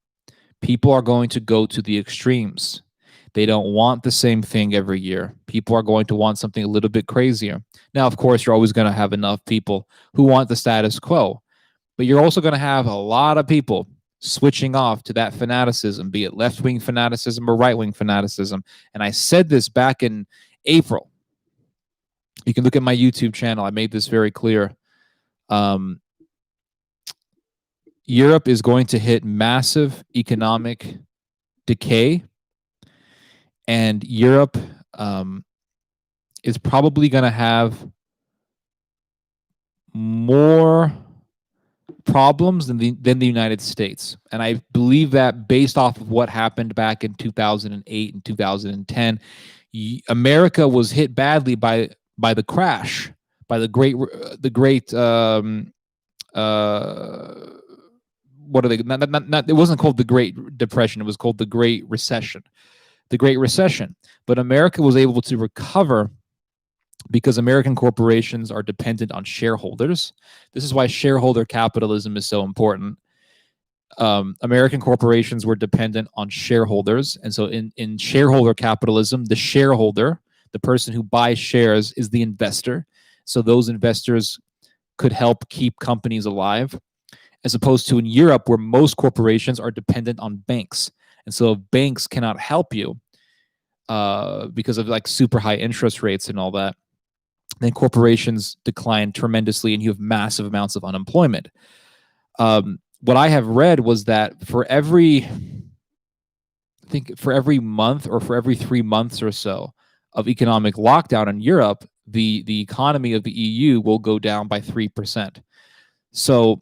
People are going to go to the extremes. They don't want the same thing every year. People are going to want something a little bit crazier. Now, of course, you're always going to have enough people who want the status quo, but you're also going to have a lot of people switching off to that fanaticism, be it left-wing fanaticism or right-wing fanaticism. And I said this back in April. You can look at my YouTube channel. I made this very clear. Europe is going to hit massive economic decay, and Europe is probably going to have more problems than the United States. And I believe that based off of what happened back in 2008 and 2010, America was hit badly by the crash, by the great what are they? Not, it wasn't called the Great Depression. It was called the Great Recession. The Great Recession. But America was able to recover because American corporations are dependent on shareholders. This is why shareholder capitalism is so important. American corporations were dependent on shareholders. And so in shareholder capitalism, the shareholder, the person who buys shares, is the investor. So those investors could help keep companies alive, as opposed to in Europe, where most corporations are dependent on banks. And so if banks cannot help you because of like super high interest rates and all that, then corporations decline tremendously and you have massive amounts of unemployment. What I have read was that for every month or for every 3 months or so of economic lockdown in Europe, the economy of the EU will go down by 3%. So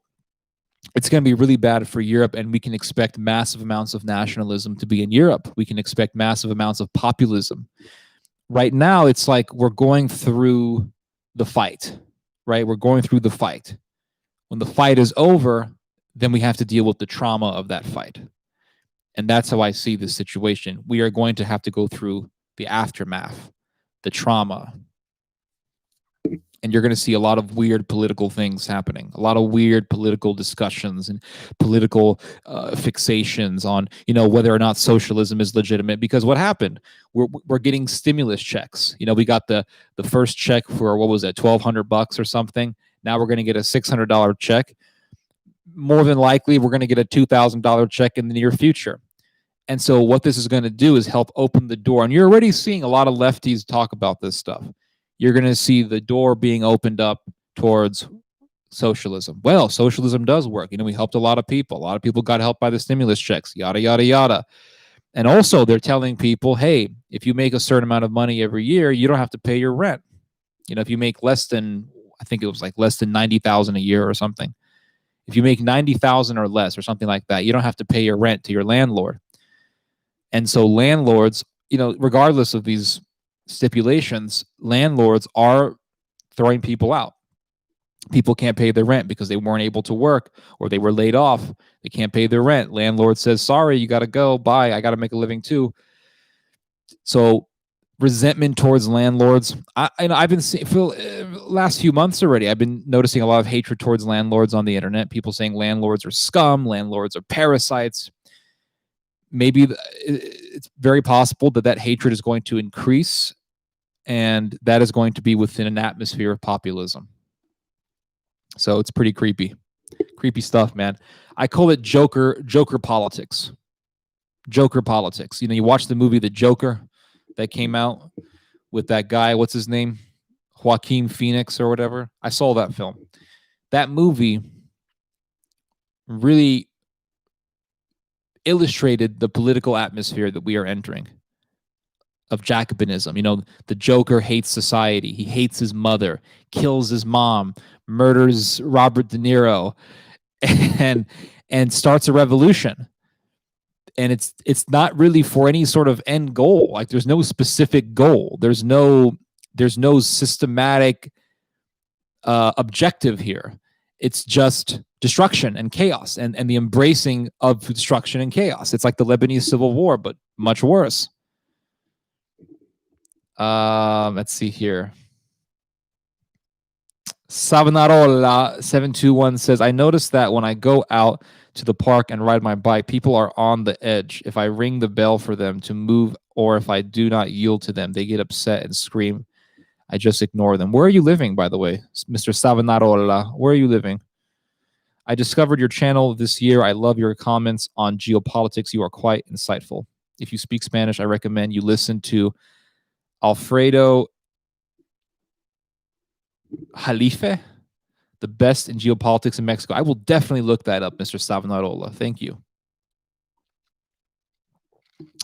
it's going to be really bad for Europe, and we can expect massive amounts of nationalism to be in Europe. We can expect massive amounts of populism. Right now, it's like we're going through the fight, right? We're going through the fight. When the fight is over, then we have to deal with the trauma of that fight. And that's how I see this situation. We are going to have to go through the aftermath, the trauma. And you're going to see a lot of weird political things happening, a lot of weird political discussions and political fixations on, whether or not socialism is legitimate. Because what happened? We're getting stimulus checks. We got the first check for, what was it, $1,200 or something. Now we're going to get a $600 check. More than likely, we're going to get a $2,000 check in the near future. And so what this is going to do is help open the door. And you're already seeing a lot of lefties talk about this stuff. You're going to see the door being opened up towards socialism. Well, socialism does work. We helped a lot of people. A lot of people got helped by the stimulus checks, yada, yada, yada. And also they're telling people, hey, if you make a certain amount of money every year, you don't have to pay your rent. If you make less than, I think it was like less than 90,000 a year or something. If you make 90,000 or less or something like that, you don't have to pay your rent to your landlord. And so landlords, regardless of these stipulations, landlords are throwing people out. People can't pay their rent because they weren't able to work or they were laid off. They can't pay their rent. Landlord says, sorry, you got to go. Bye. I got to make a living too. So resentment towards landlords. I've been seeing for the last few months already, I've been noticing a lot of hatred towards landlords on the internet. People saying landlords are scum. Landlords are parasites. Maybe it's very possible that hatred is going to increase, and that is going to be within an atmosphere of populism. So it's pretty creepy stuff, man. I call it Joker politics. Joker politics. You watch the movie The Joker that came out with that guy, what's his name? Joaquin Phoenix or whatever. I saw that film. That movie really illustrated the political atmosphere that we are entering of Jacobinism. The Joker hates society. He hates his mother, kills his mom, murders Robert De Niro, and starts a revolution. And it's not really for any sort of end goal. Like there's no specific goal. There's no systematic objective here. It's just destruction and chaos and the embracing of destruction and chaos. It's like the Lebanese Civil War, but much worse. Let's see here. Savanarola 721 says, I noticed that when I go out to the park and ride my bike, people are on the edge. If I ring the bell for them to move or if I do not yield to them, they get upset and scream. I just ignore them. Where are you living, by the way, Mr. Savanarola? Where are you living? I discovered your channel this year. I love your comments on geopolitics. You are quite insightful. If you speak Spanish, I recommend you listen to Alfredo Jalife, the best in geopolitics in Mexico. I will definitely look that up, Mr. Savanarola. Thank you.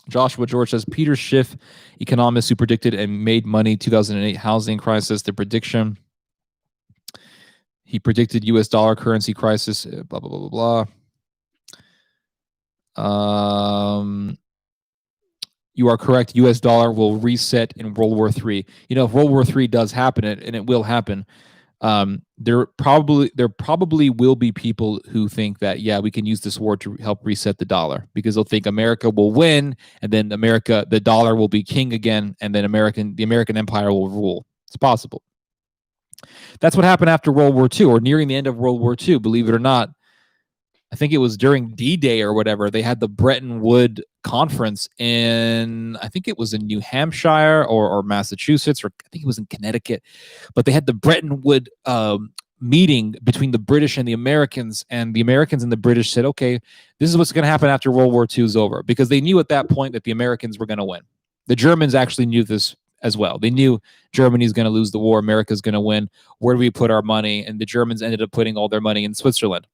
Joshua George says, Peter Schiff, economist who predicted and made money 2008 housing crisis. The prediction, he predicted U.S. dollar currency crisis, blah, blah, blah, blah, blah. You are correct. U.S. dollar will reset in World War III. If World War III does happen, and it will happen, there probably will be people who think that, yeah, we can use this war to help reset the dollar, because they'll think America will win, and then the dollar will be king again, and then the American empire will rule. It's possible. That's what happened after World War II, or nearing the end of World War II, believe it or not. I think it was during D-Day or whatever. They had the Bretton Woods conference I think it was in New Hampshire or Massachusetts, or I think it was in Connecticut. But they had the Bretton Woods meeting between the British and the Americans and the British said, okay, this is what's going to happen after World War II is over, because they knew at that point that the Americans were going to win. The Germans actually knew this as well. They knew Germany's going to lose the war, America's going to win. Where do we put our money? And the Germans ended up putting all their money in Switzerland.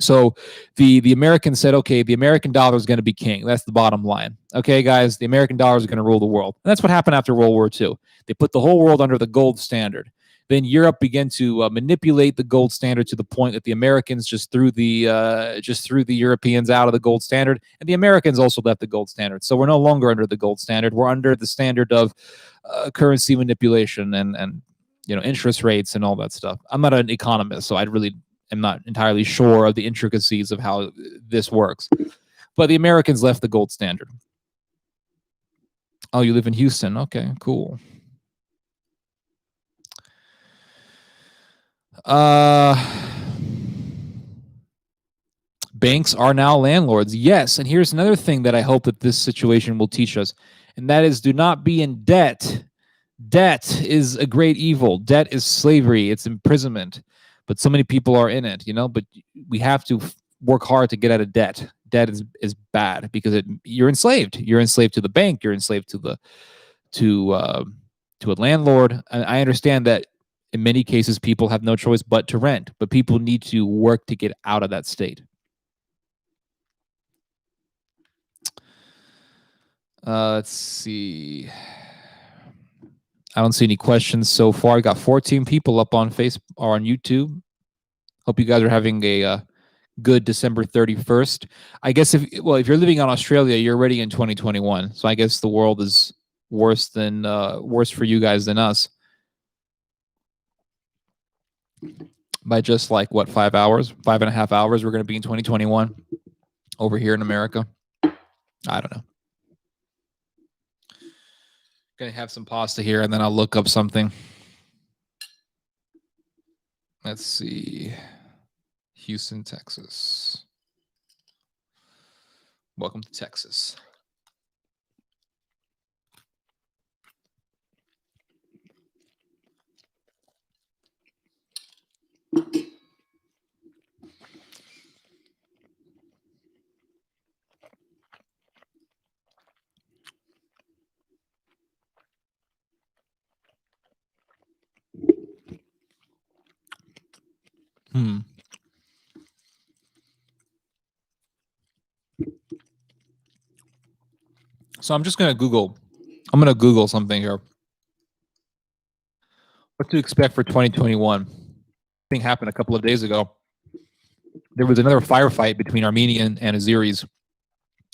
So the Americans said, okay, the American dollar is going to be king. That's the bottom line. Okay, guys, the American dollar is going to rule the world. And that's what happened after World War II. They put the whole world under the gold standard. Then Europe began to manipulate the gold standard to the point that the Americans just threw the Europeans out of the gold standard, and the Americans also left the gold standard. So we're no longer under the gold standard. We're under the standard of currency manipulation and interest rates and all that stuff. I'm not an economist, so I really am not entirely sure of the intricacies of how this works. But the Americans left the gold standard. Oh, you live in Houston. Okay, cool. Banks are now landlords. Yes, and here's another thing that I hope that this situation will teach us, and that is do not be in debt. Debt is a great evil. Debt is slavery. It's imprisonment. But so many people are in it, but we have to work hard to get out of debt. Debt is bad because you're enslaved. You're enslaved to the bank. You're enslaved to a landlord. I understand that in many cases people have no choice but to rent, but people need to work to get out of that state. Let's see. I don't see any questions so far. I got 14 people up on Facebook or on YouTube. Hope you guys are having a good December 31st. I guess if you're living in Australia, you're already in 2021. So I guess the world is worse for you guys than us. By just like 5 hours, 5.5 hours, we're going to be in 2021 over here in America. I don't know. Gonna have some pasta here and then I'll look up something. Let's see. Houston, Texas. Welcome to Texas. So I'm just going to Google something here. What to expect for 2021. Thing happened a couple of days ago. There was another firefight between Armenians and Azeris.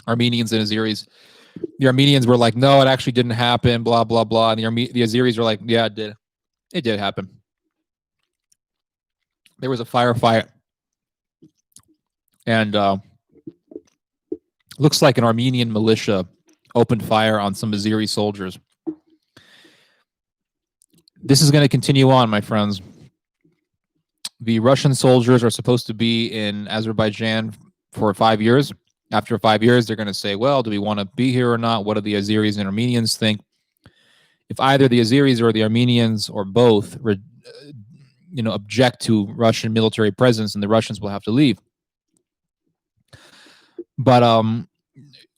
The Armenians were like, no, it actually didn't happen, blah, blah, blah. And the Azeris were like, yeah, it did. It did happen. There was a firefight. And looks like an Armenian militia opened fire on some Azeri soldiers. This is going to continue on, my friends. The Russian soldiers are supposed to be in Azerbaijan for 5 years. After 5 years, they're going to say, well, do we want to be here or not? What do the Azeris and Armenians think? If either the Azeris or the Armenians or both object to Russian military presence, then the Russians will have to leave. But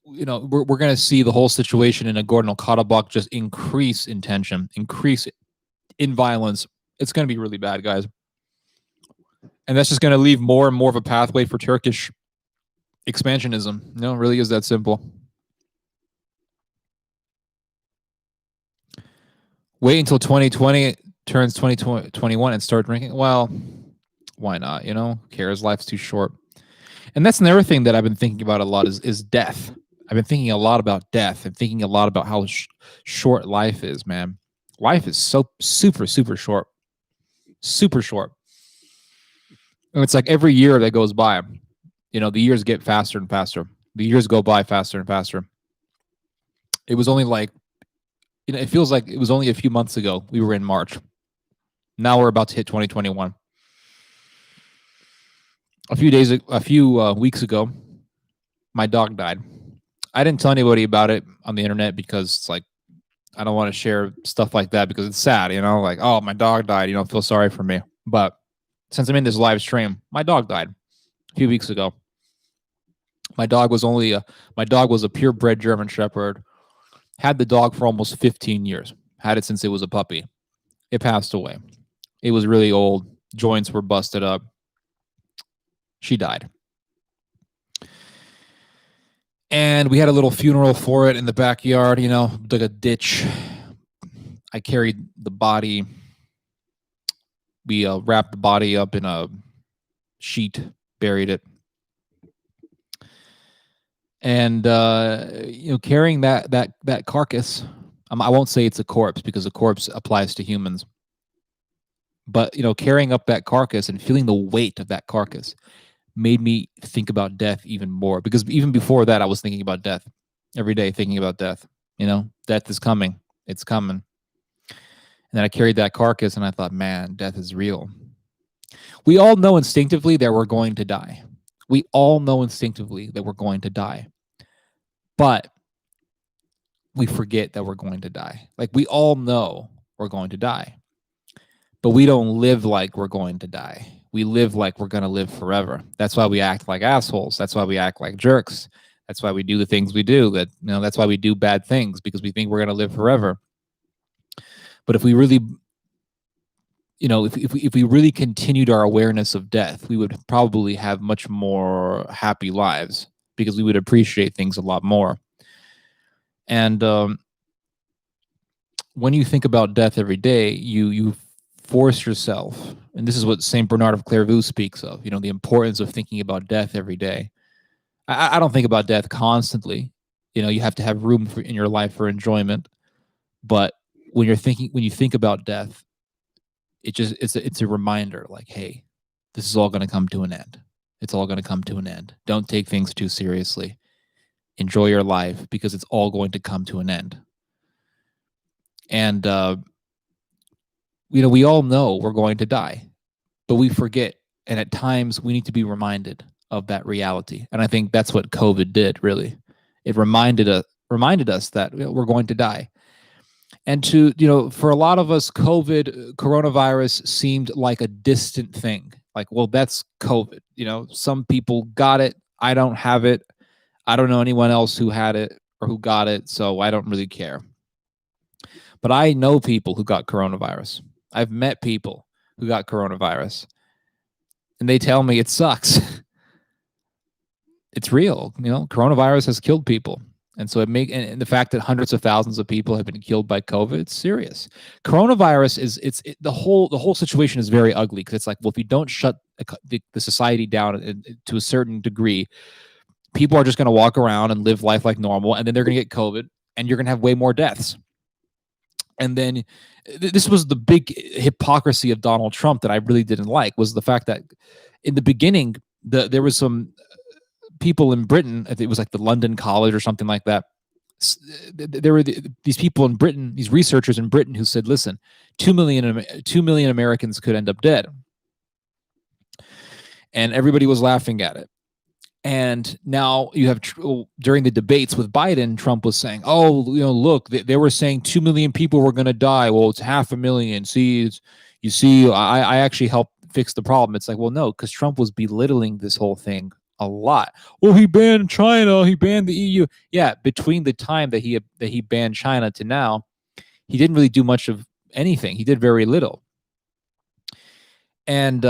we're going to see the whole situation in Nagorno-Karabakh just increase in tension, increase in violence. It's going to be really bad, guys. And that's just going to leave more and more of a pathway for Turkish expansionism. It really is that simple. Wait until 2020 turns 2021 and start drinking. Well, why not? Who cares? Life's too short. And that's another thing that I've been thinking about a lot is death. I've been thinking a lot about death and thinking a lot about how short life is, man. Life is so super, super short. Super short. And it's like every year that goes by, the years get faster and faster. The years go by faster and faster. It was only like, it feels like it was only a few months ago. We were in March. Now we're about to hit 2021. A few weeks ago, my dog died. I didn't tell anybody about it on the internet because it's like, I don't want to share stuff like that because it's sad, like, oh, my dog died, feel sorry for me. But since I'm in this live stream, my dog died a few weeks ago. My dog was a purebred German Shepherd. Had the dog for almost 15 years. Had it since it was a puppy. It passed away. It was really old. Joints were busted up. She died. And we had a little funeral for it in the backyard, like a ditch. I carried the body We wrapped the body up in a sheet, buried it, and carrying that carcass. I won't say it's a corpse because a corpse applies to humans, but carrying up that carcass and feeling the weight of that carcass made me think about death even more, because even before that I was thinking about death every day, thinking about death. Death is coming, it's coming. And then I carried that carcass and I thought, man, death is real. We all know instinctively that we're going to die. We all know instinctively that we're going to die. But we forget that we're going to die. Like, we all know we're going to die, but we don't live like we're going to die. We live like we're going to live forever. That's why we act like assholes. That's why we act like jerks. That's why we do the things we do. That's why we do bad things, because we think we're going to live forever. But if we really, if we really continued our awareness of death, we would probably have much more happy lives, because we would appreciate things a lot more. And when you think about death every day, you force yourself, and this is what Saint Bernard of Clairvaux speaks of, the importance of thinking about death every day. I don't think about death constantly. You have to have room in your life for enjoyment. But when you think about death, it's a reminder, like, hey, this is all going to come to an end. It's all going to come to an end. Don't take things too seriously. Enjoy your life, because it's all going to come to an end. And we all know we're going to die, but we forget. And at times we need to be reminded of that reality. And I think that's what COVID did, really. It reminded us that we're going to die. And for a lot of us, coronavirus seemed like a distant thing. Like, well, that's COVID. Some people got it. I don't have it. I don't know anyone else who had it or who got it, so I don't really care. But I know people who got coronavirus. I've met people who got coronavirus, and they tell me it sucks. It's real. Coronavirus has killed people. And so and the fact that hundreds of thousands of people have been killed by COVID, it's serious. Coronavirus the whole situation is very ugly, because it's like, well, if you don't shut the society down to a certain degree, people are just going to walk around and live life like normal, and then they're going to get COVID, and you're going to have way more deaths. And then this was the big hypocrisy of Donald Trump that I really didn't like, was the fact that in the beginning, there was some people in Britain, it was like the London College or something like that. There were these people in Britain, these researchers in Britain, who said, listen, 2 million Americans could end up dead. And everybody was laughing at it. And now you have, during the debates with Biden, Trump was saying, oh, look, they were saying 2 million people were going to die. Well, it's 500,000. You see, I actually helped fix the problem. It's like, well, no, because Trump was belittling this whole thing a lot. Well, he banned China, he banned the EU. Yeah, between the time that he banned China to now, he didn't really do much of anything. He did very little. And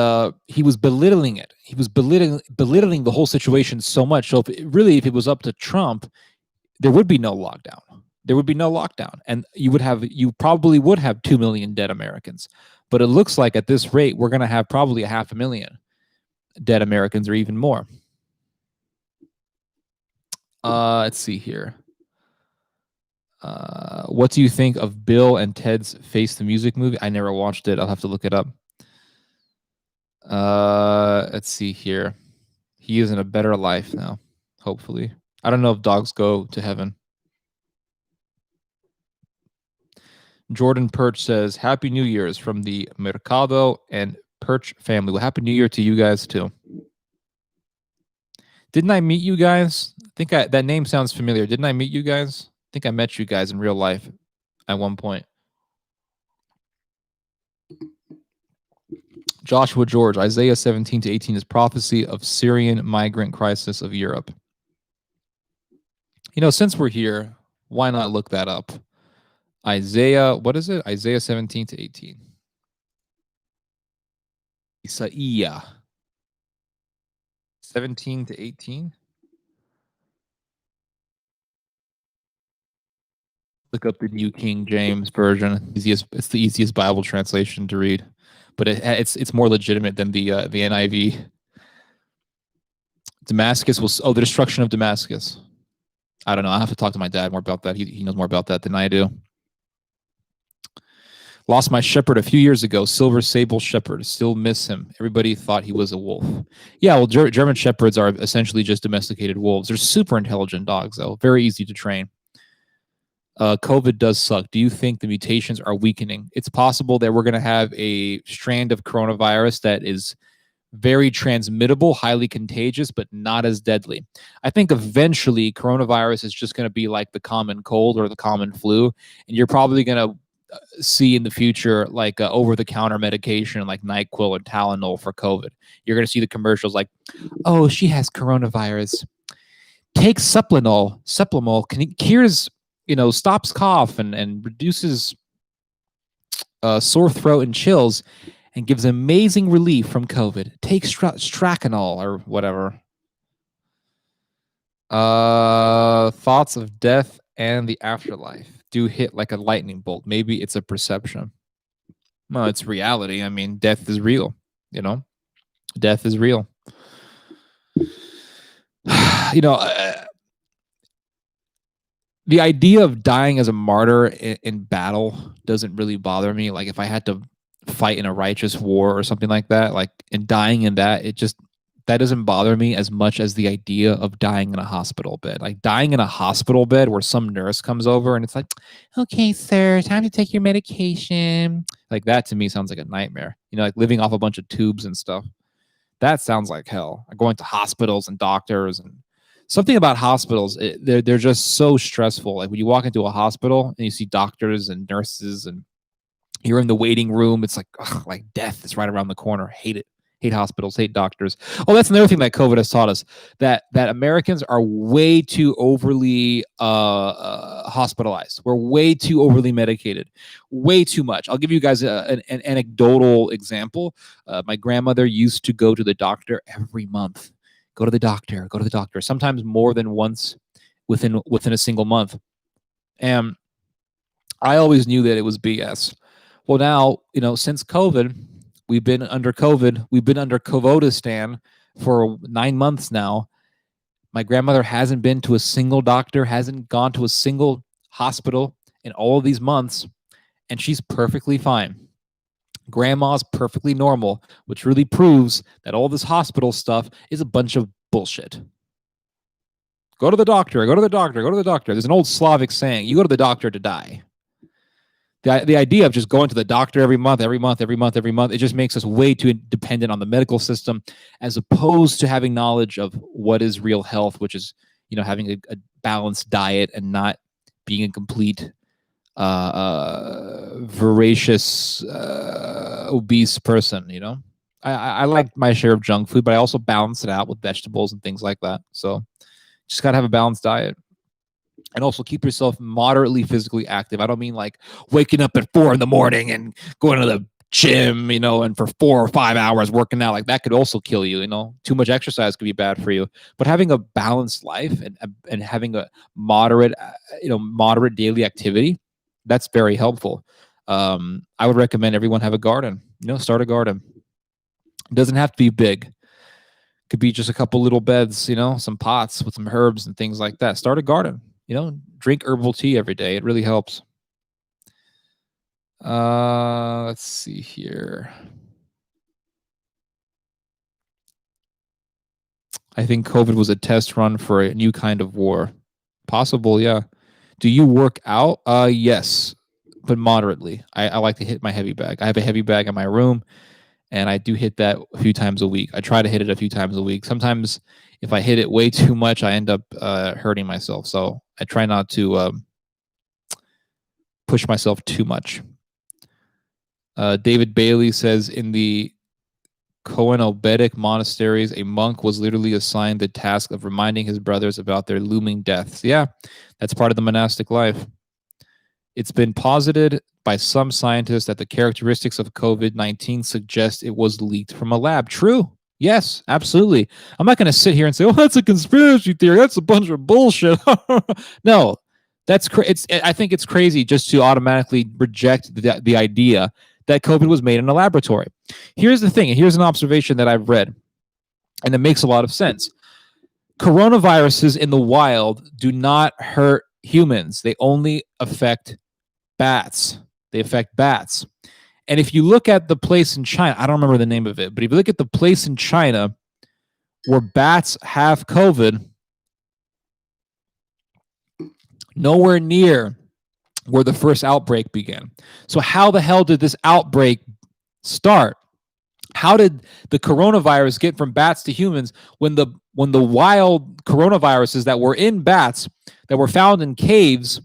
he was belittling it. He was belittling the whole situation so much. So if it was up to Trump, there would be no lockdown. There would be no lockdown, and you probably would have 2 million dead Americans. But it looks like at this rate, we're going to have probably 500,000 dead Americans, or even more. Let's see here. What do you think of Bill and Ted's Face the Music movie? I never watched it. I'll have to look it up. Let's see here. He is in a better life now, hopefully. I don't know if dogs go to heaven. Jordan Perch says, Happy New Year's from the Mercado and Perch family. Well, Happy New Year to you guys, too. Didn't I meet you guys? I think that name sounds familiar. Didn't I meet you guys? I think I met you guys in real life at one point. Joshua George, Isaiah 17-18 is prophecy of Syrian migrant crisis of Europe. Since we're here, why not look that up? Isaiah, what is it? Isaiah 17-18. Isaiah 17-18. Look up the New King James version. It's the easiest Bible translation to read, but it's more legitimate than the NIV. Damascus was the destruction of Damascus. I don't know. I have to talk to my dad more about that. He knows more about that than I do. Lost my shepherd a few years ago, silver sable shepherd. Still miss him. Everybody thought he was a wolf. Yeah, well, German shepherds are essentially just domesticated wolves. They're super intelligent dogs, though. Very easy to train. COVID does suck. Do you think the mutations are weakening? It's possible that we're going to have a strand of coronavirus that is very transmittable, highly contagious, but not as deadly. I think eventually coronavirus is just going to be like the common cold or the common flu, and you're probably going to see in the future like over-the-counter medication like NyQuil or Tylenol for COVID. You're going to see the commercials like, oh, she has coronavirus. Take Supplemol cures, stops cough and reduces sore throat and chills and gives amazing relief from COVID. Take Stracanol or whatever. Thoughts of death and the afterlife do hit like a lightning bolt. Maybe it's a perception. No, it's reality. I mean, death is real, Death is real. The idea of dying as a martyr in battle doesn't really bother me. Like if I had to fight in a righteous war or something like that, like and dying in that, that doesn't bother me as much as the idea of dying in a hospital bed. Like dying in a hospital bed where some nurse comes over and it's like, okay, sir, time to take your medication. Like that to me sounds like a nightmare. Like living off a bunch of tubes and stuff. That sounds like hell. Going to hospitals and doctors and something about hospitals, they're just so stressful. Like when you walk into a hospital and you see doctors and nurses and you're in the waiting room, it's like death is right around the corner. Hate it. Hate hospitals, hate doctors. Oh, that's another thing that COVID has taught us, that Americans are way too overly hospitalized. We're way too overly medicated, way too much. I'll give you guys an anecdotal example. My grandmother used to go to the doctor every month. Go to the doctor, sometimes more than once within a single month. And I always knew that it was BS. Well, now, since COVID, we've been under COVIDistan for 9 months now. My grandmother hasn't been to a single doctor, hasn't gone to a single hospital in all of these months, and she's perfectly fine. Grandma's perfectly normal, which really proves that all this hospital stuff is a bunch of bullshit. Go to the doctor, go to the doctor, go to the doctor. There's an old Slavic saying, you go to the doctor to die. The idea of just going to the doctor every month, it just makes us way too dependent on the medical system, as opposed to having knowledge of what is real health, which is, having a balanced diet and not being a complete voracious, obese person. I like my share of junk food, but I also balance it out with vegetables and things like that. So just got to have a balanced diet. And also keep yourself moderately physically active. I don't mean like waking up at 4 a.m. and going to the gym, and for 4 or 5 hours working out. Like that could also kill you. Too much exercise could be bad for you. But having a balanced life and having a moderate daily activity, that's very helpful. I would recommend everyone have a garden. Start a garden. It doesn't have to be big. Could be just a couple little beds, some pots with some herbs and things like that. Start a garden. Drink herbal tea every day. It really helps. Let's see here. I think COVID was a test run for a new kind of war. Possible, yeah. Do you work out? Yes, but moderately. I like to hit my heavy bag. I have a heavy bag in my room, and I do hit that a few times a week. I try to hit it a few times a week. Sometimes if I hit it way too much, I end up hurting myself. So I try not to push myself too much. David Bailey says, in the Coenobetic monasteries, a monk was literally assigned the task of reminding his brothers about their looming deaths. Yeah, that's part of the monastic life. It's been posited by some scientists that the characteristics of COVID-19 suggest it was leaked from a lab. True. Yes, absolutely. I'm not going to sit here and say, oh, that's a conspiracy theory. That's a bunch of bullshit. No, I think it's crazy just to automatically reject the idea that COVID was made in a laboratory. Here's the thing, and here's an observation that I've read, and it makes a lot of sense. Coronaviruses in the wild do not hurt humans. They only affect bats. They affect bats. And if you look at the place in China, I don't remember the name of it, but if you look at the place in China where bats have COVID, nowhere near where the first outbreak began. So how the hell did this outbreak start? How did the coronavirus get from bats to humans when the wild coronaviruses that were in bats, that were found in caves,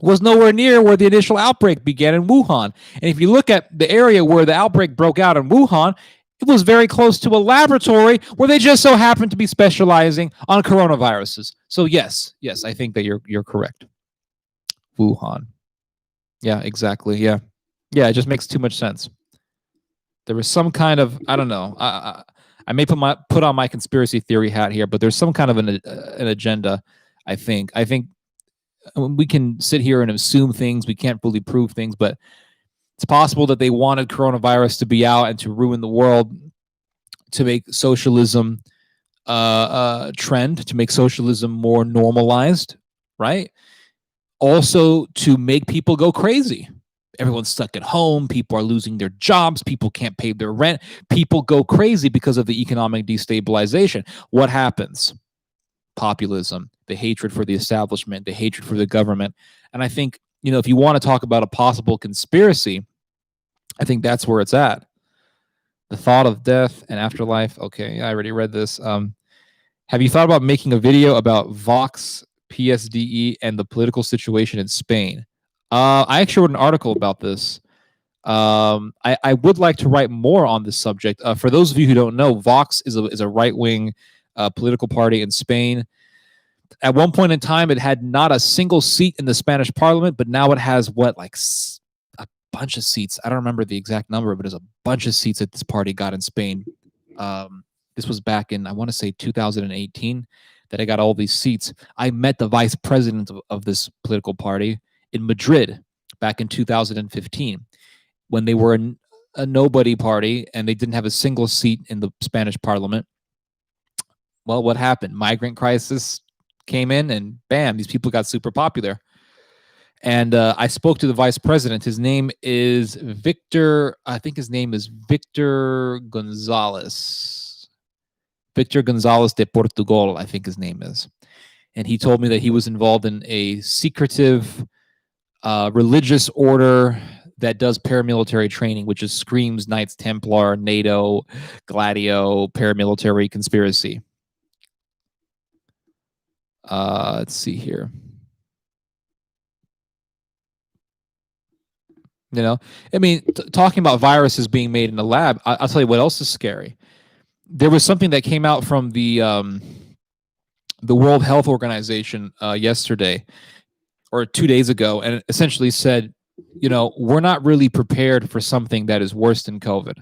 was nowhere near where the initial outbreak began in Wuhan? And if you look at the area where the outbreak broke out in Wuhan, it was very close to a laboratory where they just so happened to be specializing on coronaviruses. So yes, I think that you're correct. Wuhan. Yeah, exactly. Yeah, it just makes too much sense. There was some kind of, I don't know. I may put on my conspiracy theory hat here, but there's some kind of an agenda. I think we can sit here and assume things. We can't fully prove things, but it's possible that they wanted coronavirus to be out and to ruin the world, to make socialism trend, to make socialism more normalized, right? Also to make people go crazy. Everyone's stuck at home. People are losing their jobs. People can't pay their rent. People go crazy because of the economic destabilization. What happens? Populism, the hatred for the establishment, the hatred for the government. And I think, if you want to talk about a possible conspiracy, I think that's where it's at. The thought of death and afterlife. Okay, I already read this. Have you thought about making a video about Vox, PSDE, and the political situation in Spain? I actually wrote an article about this. I would like to write more on this subject. For those of you who don't know, Vox is a right-wing political party in Spain. At one point in time, it had not a single seat in the Spanish parliament, but now it has a bunch of seats. I don't remember the exact number, but there's a bunch of seats that this party got in Spain. This was back in, I want to say 2018, that I got all these seats. I met the vice president of this political party in Madrid back in 2015 when they were a nobody party and they didn't have a single seat in the Spanish parliament. Well, what happened? Migrant crisis came in and bam, these people got super popular. And I spoke to the vice president. His name is Victor. I think his name is Victor Gonzalez. Victor Gonzalez de Portugal, I think his name is. And he told me that he was involved in a secretive religious order that does paramilitary training, which is screams Knights Templar, NATO, Gladio, paramilitary conspiracy. Let's see here. I mean, talking about viruses being made in the lab, I'll tell you what else is scary. There was something that came out from the World Health Organization yesterday or 2 days ago, and it essentially said, we're not really prepared for something that is worse than COVID.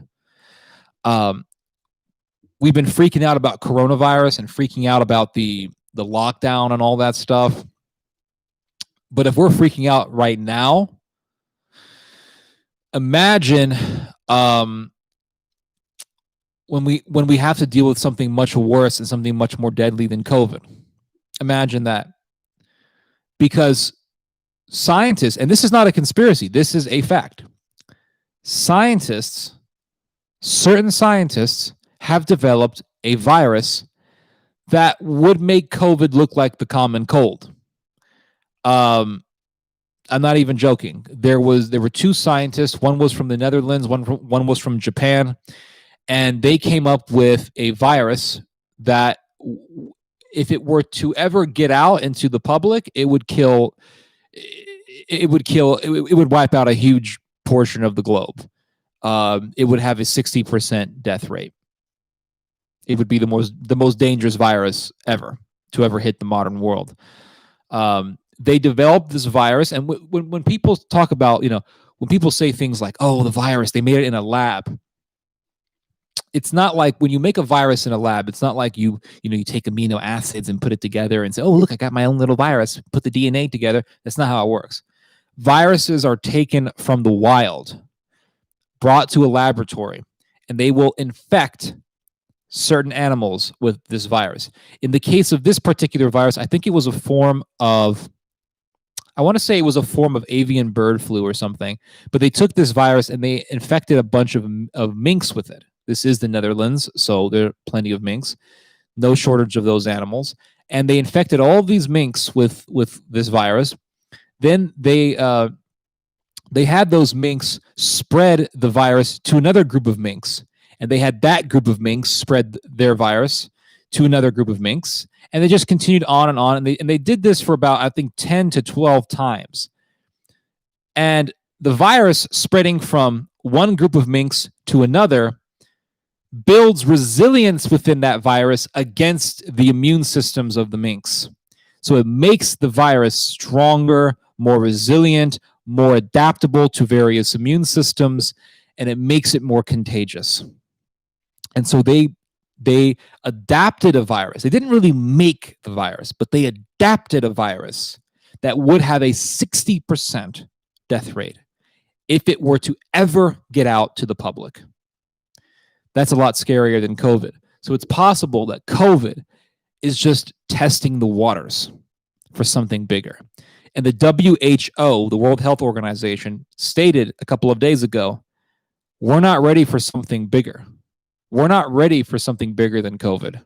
We've been freaking out about coronavirus and freaking out about the lockdown and all that stuff. But if we're freaking out right now, imagine when we have to deal with something much worse and something much more deadly than COVID. Imagine that. Because scientists, and this is not a conspiracy, this is a fact. Certain scientists have developed a virus that would make COVID look like the common cold. I'm not even joking. There were two scientists. One was from the Netherlands. One was from Japan, and they came up with a virus that, if it were to ever get out into the public, it would wipe out a huge portion of the globe. It would have a 60% death rate. It would be the most dangerous virus ever to ever hit the modern world. They developed this virus, and when people talk about, when people say things like, "Oh, the virus, they made it in a lab," it's not like when you make a virus in a lab, it's not like you take amino acids and put it together and say, oh, look, I got my own little virus, put the DNA together. That's not how it works. Viruses are taken from the wild, brought to a laboratory, and they will infect certain animals with this virus. In the case of this particular virus, I think it was a form of, I want to say it was a form of avian bird flu or something, but they took this virus and they infected a bunch of minks with it. This is the Netherlands, so there are plenty of minks, no shortage of those animals. And they infected all of these minks with this virus. Then they had those minks spread the virus to another group of minks, and they had that group of minks spread their virus to another group of minks, and they just continued on and on, and they did this for about, I think, 10 to 12 times. And the virus spreading from one group of minks to another builds resilience within that virus against the immune systems of the minks. So it makes the virus stronger, more resilient, more adaptable to various immune systems, and it makes it more contagious. And so they adapted a virus. They didn't really make the virus, but they adapted a virus that would have a 60% death rate if it were to ever get out to the public. That's a lot scarier than COVID. So it's possible that COVID is just testing the waters for something bigger. And the WHO, the World Health Organization, stated a couple of days ago, we're not ready for something bigger. We're not ready for something bigger than COVID.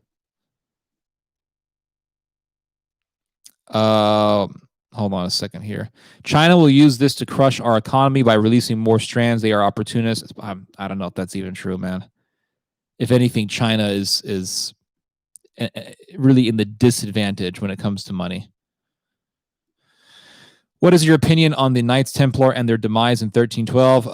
Hold on a second here. China will use this to crush our economy by releasing more strands. They are opportunists. I don't know if that's even true, man. If anything, China is really in the disadvantage when it comes to money. What is your opinion on the Knights Templar and their demise in 1312?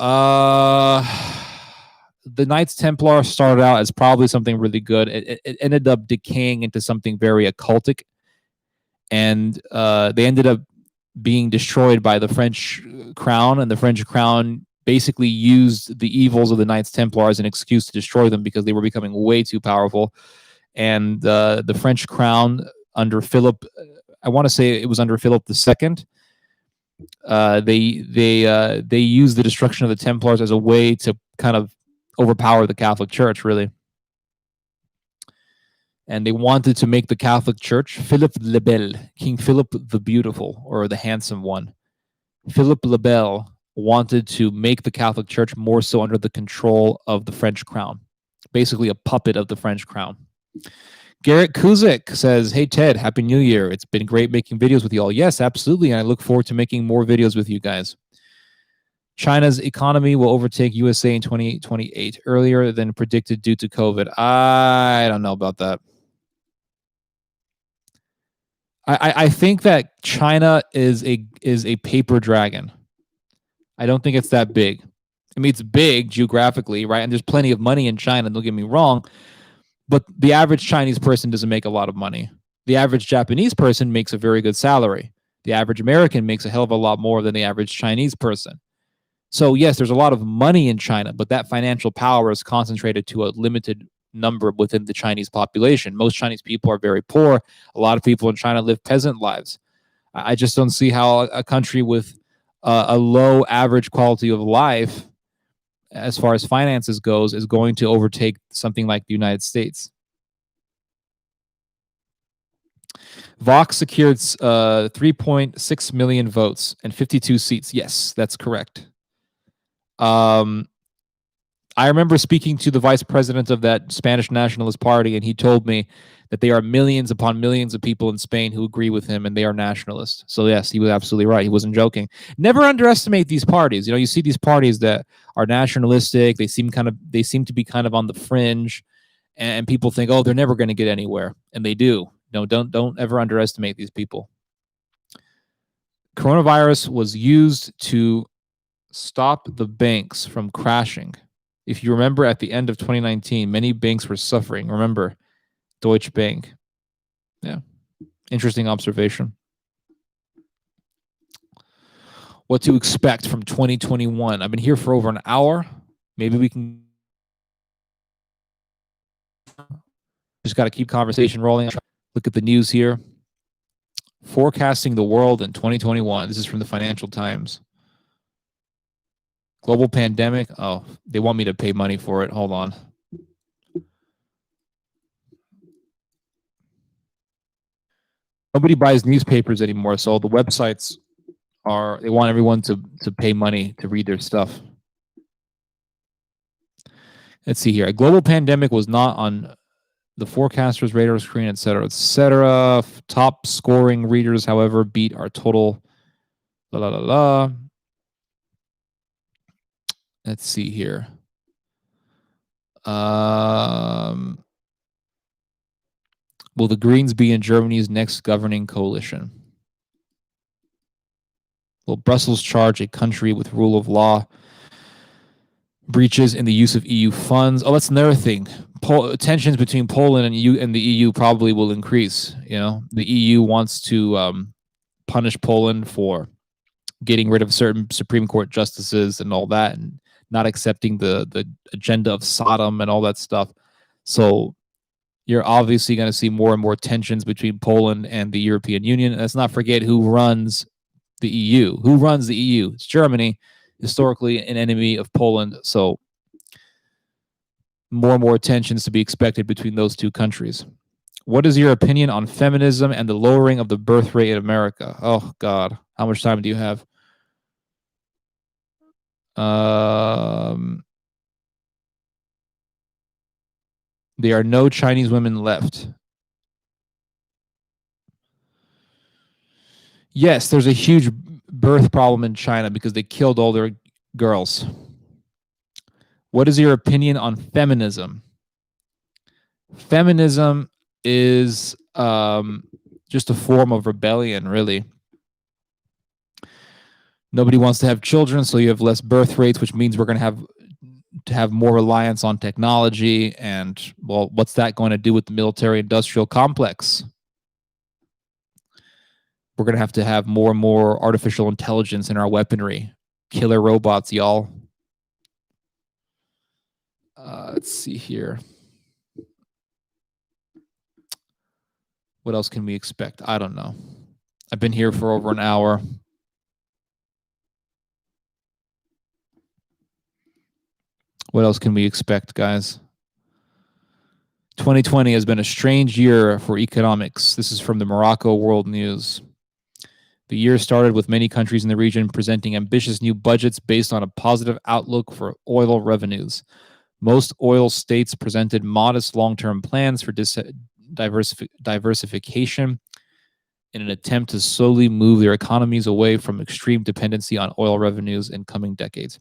The Knights Templar started out as probably something really good. It ended up decaying into something very occultic, and they ended up being destroyed by the French crown, and the French crown basically used the evils of the Knights Templar as an excuse to destroy them because they were becoming way too powerful. And the French crown under Philip, I want to say it was under Philip II, they used the destruction of the Templars as a way to kind of overpower the Catholic Church, really. And they wanted to make the Catholic Church, Philip le Bel, King Philip the Beautiful, or the Handsome One. Philip le Bel wanted to make the Catholic Church more so under the control of the French crown, basically a puppet of the French crown. Garrett Kuzik says, hey, Ted, Happy New Year. It's been great making videos with you all. Yes, absolutely. And I look forward to making more videos with you guys. China's economy will overtake USA in 2028, earlier than predicted due to COVID. I don't know about that. I think that China is a paper dragon. I don't think it's that big. I mean, it's big geographically, right? And there's plenty of money in China, don't get me wrong. But the average Chinese person doesn't make a lot of money. The average Japanese person makes a very good salary. The average American makes a hell of a lot more than the average Chinese person. So yes, there's a lot of money in China, but that financial power is concentrated to a limited number within the Chinese population. Most Chinese people are very poor. A lot of people in China live peasant lives. I just don't see how a country with a low average quality of life, as far as finances goes, is going to overtake something like the United States. Vox secured 3.6 million votes and 52 seats. Yes, that's correct. I remember speaking to the vice president of that Spanish Nationalist Party, and he told me that there are millions upon millions of people in Spain who agree with him, and they are nationalists. So yes, he was absolutely right. He wasn't joking. Never underestimate these parties. You know, you see these parties that are nationalistic. They seem to be kind of on the fringe, and people think, oh, they're never going to get anywhere, and they do. No, don't ever underestimate these people. Coronavirus was used to stop the banks from crashing. If you remember, at the end of 2019, many banks were suffering. Remember, Deutsche Bank. Yeah, interesting observation. What to expect from 2021? I've been here for over an hour. Maybe we can Just got to keep conversation rolling. Look at the news here. Forecasting the world in 2021. This is from the Financial Times. Global pandemic. Oh, they want me to pay money for it. Hold on. Nobody buys newspapers anymore, so the websites they want everyone to pay money to read their stuff. Let's see here. A global pandemic was not on the forecaster's radar screen, et cetera, et cetera. Top scoring readers, however, beat our total. La la la la. Let's see here. Will the Greens be in Germany's next governing coalition? Will Brussels charge a country with rule of law breaches in the use of EU funds? Oh, that's another thing. Tensions between Poland and the EU probably will increase. You know, the EU wants to punish Poland for getting rid of certain Supreme Court justices and all that, and not accepting the agenda of Sodom and all that stuff. So you're obviously going to see more and more tensions between Poland and the European Union. And let's not forget who runs the EU. Who runs the EU? It's Germany, historically an enemy of Poland. So more and more tensions to be expected between those two countries. What is your opinion on feminism and the lowering of the birth rate in America? Oh, God. How much time do you have? There are no Chinese women left. Yes, there's a huge birth problem in China because they killed all their girls. What is your opinion on feminism? Feminism is just a form of rebellion, really. Nobody wants to have children, so you have less birth rates, which means we're going to have more reliance on technology. And, well, what's that going to do with the military-industrial complex? We're going to have more and more artificial intelligence in our weaponry. Killer robots, y'all. Let's see here. What else can we expect? I don't know. I've been here for over an hour. What else can we expect, guys? 2020 has been a strange year for economics. This is from the Morocco World News. The year started with many countries in the region presenting ambitious new budgets based on a positive outlook for oil revenues. Most oil states presented modest long-term plans for diversification in an attempt to slowly move their economies away from extreme dependency on oil revenues in coming decades.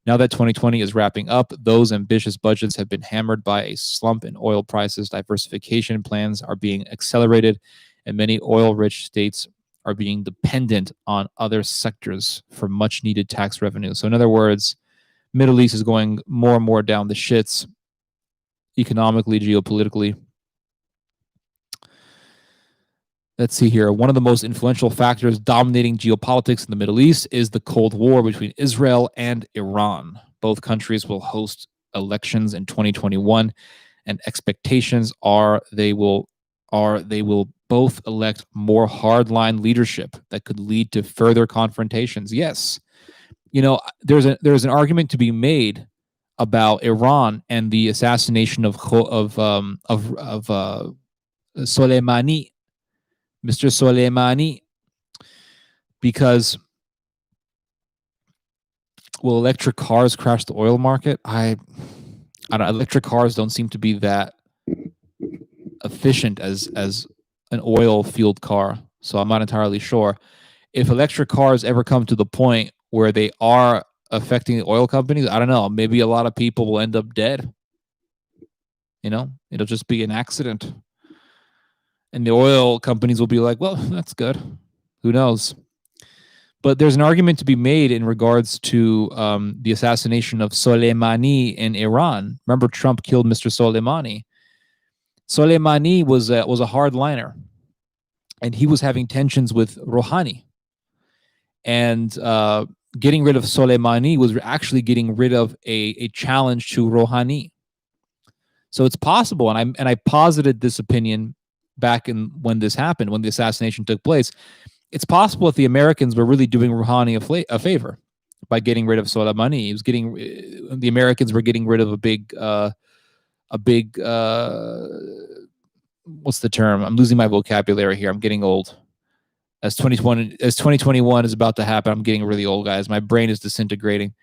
Now that 2020 is wrapping up, those ambitious budgets have been hammered by a slump in oil prices. Diversification plans are being accelerated, and many oil-rich states are being dependent on other sectors for much-needed tax revenue. So in other words, Middle East is going more and more down the shits, economically, geopolitically. Let's see here. One of the most influential factors dominating geopolitics in the Middle East is the Cold War between Israel and Iran. Both countries will host elections in 2021, and expectations are they will both elect more hardline leadership that could lead to further confrontations. Yes, you know, there's an argument to be made about Iran and the assassination of Soleimani, Mr. Soleimani, because will electric cars crash the oil market? I don't. Electric cars don't seem to be that efficient as an oil-fueled car, so I'm not entirely sure. If electric cars ever come to the point where they are affecting the oil companies, I don't know. Maybe a lot of people will end up dead. You know, it'll just be an accident. And the oil companies will be like, well, that's good. Who knows? But there's an argument to be made in regards to the assassination of Soleimani in Iran. Remember, Trump killed Mr. Soleimani. Soleimani was a hardliner, and he was having tensions with Rouhani. And getting rid of Soleimani was actually getting rid of a challenge to Rouhani. So it's possible, and I posited this opinion back in when this happened, when the assassination took place. It's possible that the Americans were really doing Rouhani a favor by getting rid of Soleimani. He was getting the Americans were getting rid of a big what's the term? I'm losing my vocabulary here. I'm getting old. As 2021 is about to happen, I'm getting really old, guys. My brain is disintegrating.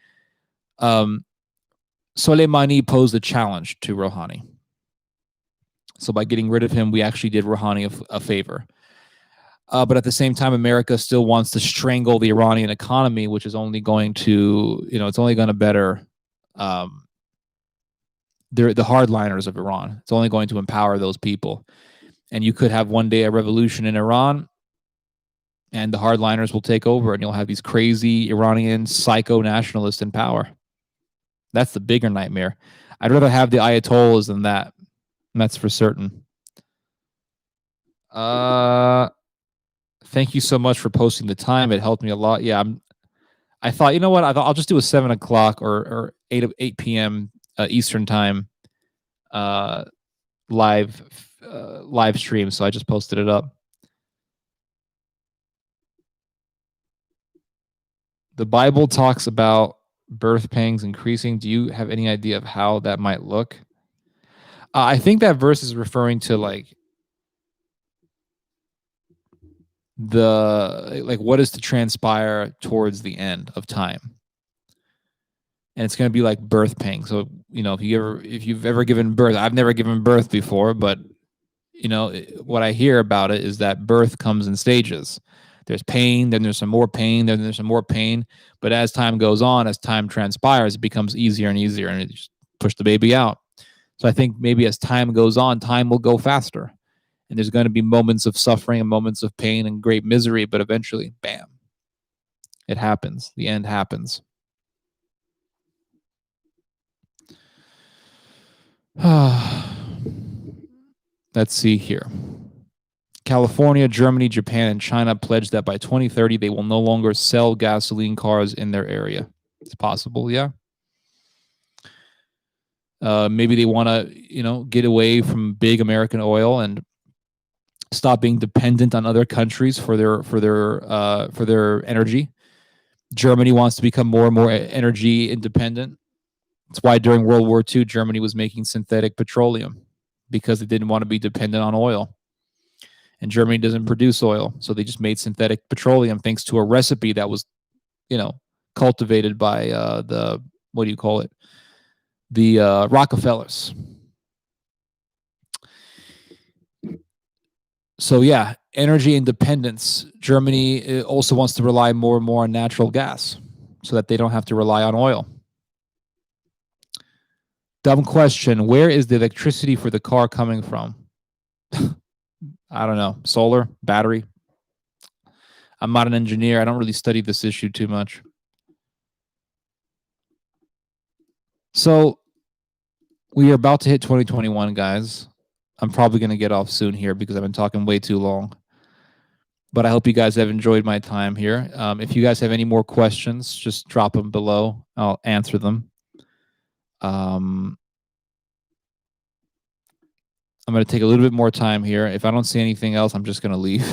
Soleimani posed a challenge to Rouhani. So by getting rid of him, we actually did Rouhani a favor. But at the same time, America still wants to strangle the Iranian economy, which is only going to, it's only going to better the hardliners of Iran. It's only going to empower those people. And you could have one day a revolution in Iran, and the hardliners will take over, and you'll have these crazy Iranian psycho nationalists in power. That's the bigger nightmare. I'd rather have the Ayatollahs than that. That's for certain. Thank you so much for posting the time. It helped me a lot. Yeah, I thought, you know what? I thought I'll just do a 7 o'clock or 8 p.m. Eastern time live stream. So I just posted it up. The Bible talks about birth pangs increasing. Do you have any idea of how that might look? I think that verse is referring to like what is to transpire towards the end of time, and it's going to be like birth pangs. So if you've ever given birth, I've never given birth before, but what I hear about it is that birth comes in stages. There's pain, then there's some more pain, then there's some more pain. But as time goes on, as time transpires, it becomes easier and easier, and you just push the baby out. So I think maybe as time goes on, time will go faster. And there's going to be moments of suffering and moments of pain and great misery, but eventually, bam, it happens. The end happens. Let's see here. California, Germany, Japan, and China pledged that by 2030, they will no longer sell gasoline cars in their area. It's possible, yeah. Maybe they want to, get away from big American oil and stop being dependent on other countries for their energy. Germany wants to become more and more energy independent. That's why during World War II, Germany was making synthetic petroleum, because they didn't want to be dependent on oil. And Germany doesn't produce oil, so they just made synthetic petroleum thanks to a recipe that was, cultivated by the Rockefellers. So yeah, energy independence. Germany also wants to rely more and more on natural gas so that they don't have to rely on oil. Dumb question. Where is the electricity for the car coming from? I don't know. Solar? Battery? I'm not an engineer. I don't really study this issue too much. So we are about to hit 2021, guys. I'm probably going to get off soon here because I've been talking way too long. But I hope you guys have enjoyed my time here. If you guys have any more questions, just drop them below. I'll answer them. I'm going to take a little bit more time here. If I don't see anything else, I'm just going to leave.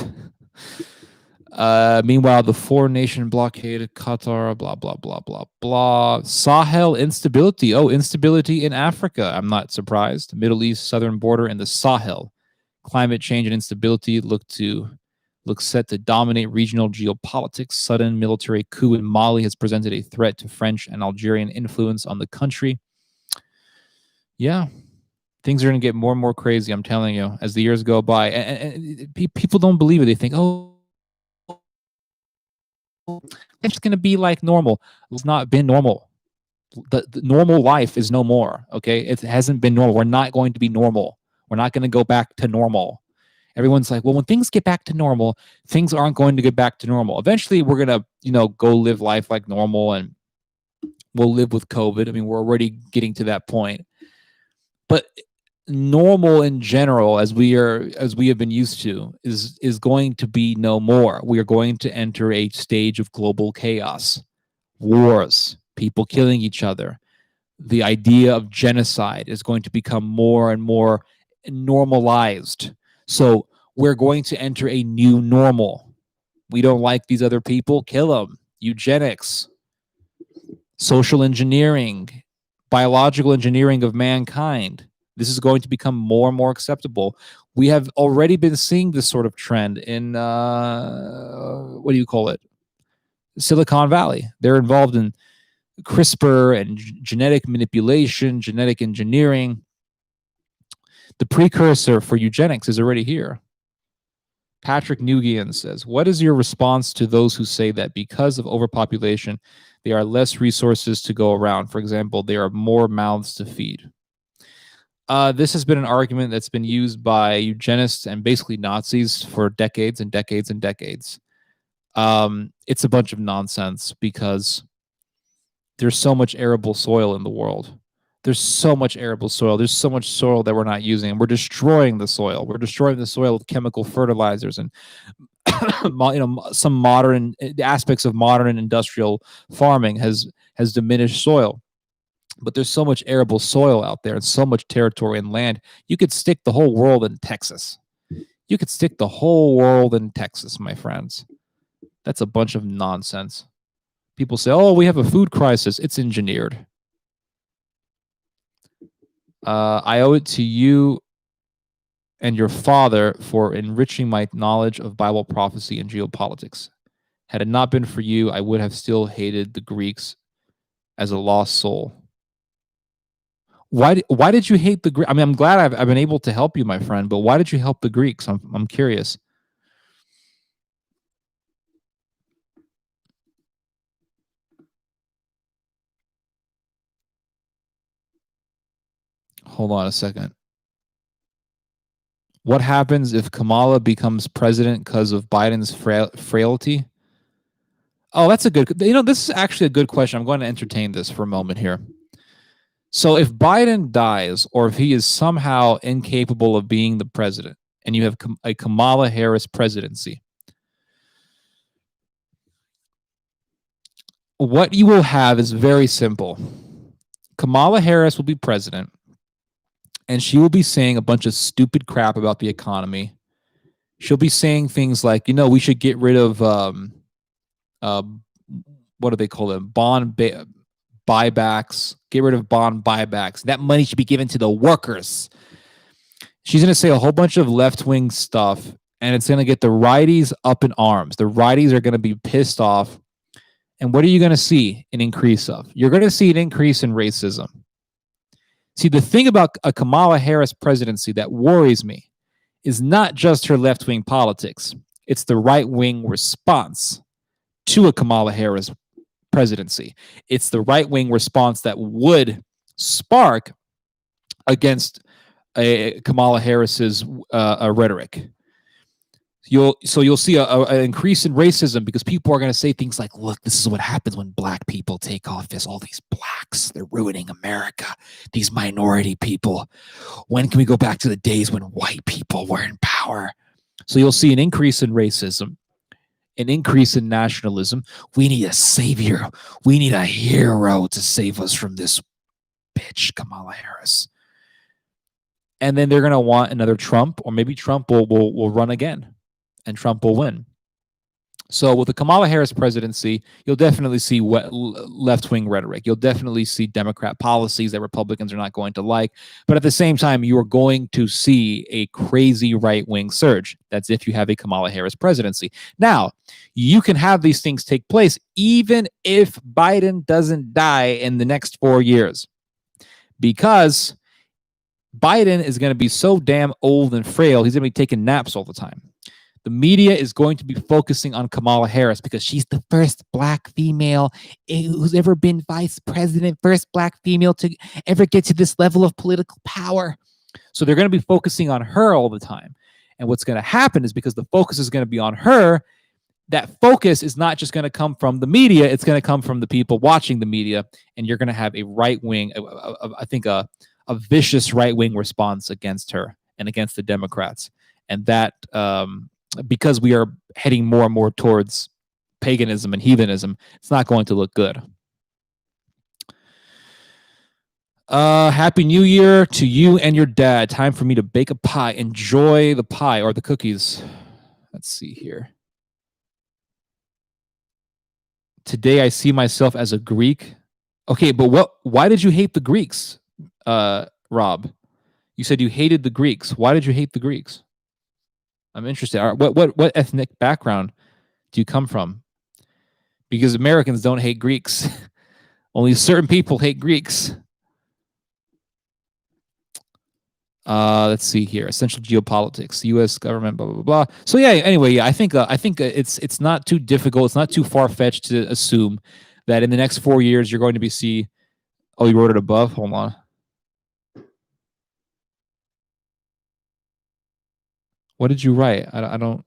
Meanwhile, the 4-nation blockade, Qatar, blah, blah, blah, blah, blah. Sahel instability. Oh, instability in Africa. I'm not surprised. Middle East, southern border, and the Sahel. Climate change and instability look set to dominate regional geopolitics. Sudden military coup in Mali has presented a threat to French and Algerian influence on the country. Yeah. Things are going to get more and more crazy, I'm telling you, as the years go by. And people don't believe it. They think, it's going to be like normal. It's not been normal. The normal life is no more, okay? It hasn't been normal. We're not going to be normal. We're not going to go back to normal. Everyone's like, well, when things get back to normal, things aren't going to get back to normal. Eventually, we're going to, go live life like normal, and we'll live with COVID. I mean, we're already getting to that point. But normal in general, as we have been used to, is going to be no more. We are going to enter a stage of global chaos, wars, people killing each other, the idea of genocide is going to become more and more normalized. So we're going to enter a new normal. We don't like these other people, kill them. Eugenics, social engineering, biological engineering of mankind. This is going to become more and more acceptable. We have already been seeing this sort of trend in, what do you call it? Silicon Valley. They're involved in CRISPR and genetic manipulation, genetic engineering. The precursor for eugenics is already here. Patrick Nguyen says, what is your response to those who say that because of overpopulation, there are less resources to go around? For example, there are more mouths to feed. This has been an argument that's been used by eugenists and basically Nazis for decades and decades and decades. It's a bunch of nonsense because there's so much arable soil in the world. There's so much arable soil. There's so much soil that we're not using, and we're destroying the soil. We're destroying the soil with chemical fertilizers and some modern aspects of modern and industrial farming has diminished soil. But there's so much arable soil out there and so much territory and land. You could stick the whole world in Texas. You could stick the whole world in Texas, my friends. That's a bunch of nonsense. People say, oh, we have a food crisis. It's engineered. I owe it to you and your father for enriching my knowledge of Bible prophecy and geopolitics. Had it not been for you, I would have still hated the Greeks as a lost soul. Why did you hate the Greeks? I mean, I'm glad I've been able to help you, my friend, but why did you help the Greeks? I'm curious. Hold on a second. What happens if Kamala becomes president because of Biden's frailty? Oh, that's a good, this is actually a good question. I'm going to entertain this for a moment here. So if Biden dies, or if he is somehow incapable of being the president, and you have a Kamala Harris presidency, what you will have is very simple. Kamala Harris will be president, and she will be saying a bunch of stupid crap about the economy. She'll be saying things like, we should get rid of, what do they call them? Bond buybacks. Get rid of bond buybacks. That money should be given to the workers. She's going to say a whole bunch of left-wing stuff, and it's going to get the righties up in arms. The righties are going to be pissed off. And what are you going to see an increase of? You're going to see an increase in racism. See, the thing about a Kamala Harris presidency that worries me is not just her left-wing politics. It's the right-wing response to a Kamala Harris presidency. It's the right-wing response that would spark against Kamala Harris's rhetoric. You'll see an increase in racism because people are going to say things like, look, this is what happens when black people take office. All these blacks, they're ruining America. These minority people. When can we go back to the days when white people were in power? So you'll see an increase in racism, an increase in nationalism. We need a savior. We need a hero to save us from this bitch, Kamala Harris. And then they're going to want another Trump, or maybe Trump will run again. And Trump will win. So with the Kamala Harris presidency, you'll definitely see left-wing rhetoric. You'll definitely see Democrat policies that Republicans are not going to like. But at the same time, you are going to see a crazy right-wing surge. That's if you have a Kamala Harris presidency. Now, you can have these things take place even if Biden doesn't die in the next 4 years. Because Biden is going to be so damn old and frail, he's going to be taking naps all the time. The media is going to be focusing on Kamala Harris because she's the first black female who's ever been vice president, first black female to ever get to this level of political power. So they're going to be focusing on her all the time. And what's going to happen is because the focus is going to be on her, that focus is not just going to come from the media. It's going to come from the people watching the media. And you're going to have a right-wing, I think a vicious right-wing response against her and against the Democrats. And that, because we are heading more and more towards paganism and heathenism, it's not going to look good. Happy New Year to you and your dad. Time for me to bake a pie. Enjoy the pie or the cookies. Let's see here. Today I see myself as a Greek. Okay, but why did you hate the Greeks? Rob. You said you hated the Greeks. Why did you hate the Greeks? I'm interested. What ethnic background do you come from? Because Americans don't hate Greeks. Only certain people hate Greeks. Let's see here. Essential geopolitics, U.S. government, blah blah blah. So yeah. Anyway, yeah. I think it's not too difficult. It's not too far fetched to assume that in the next 4 years you're going to be see. Oh, you wrote it above. Hold on. What did you write? I don't.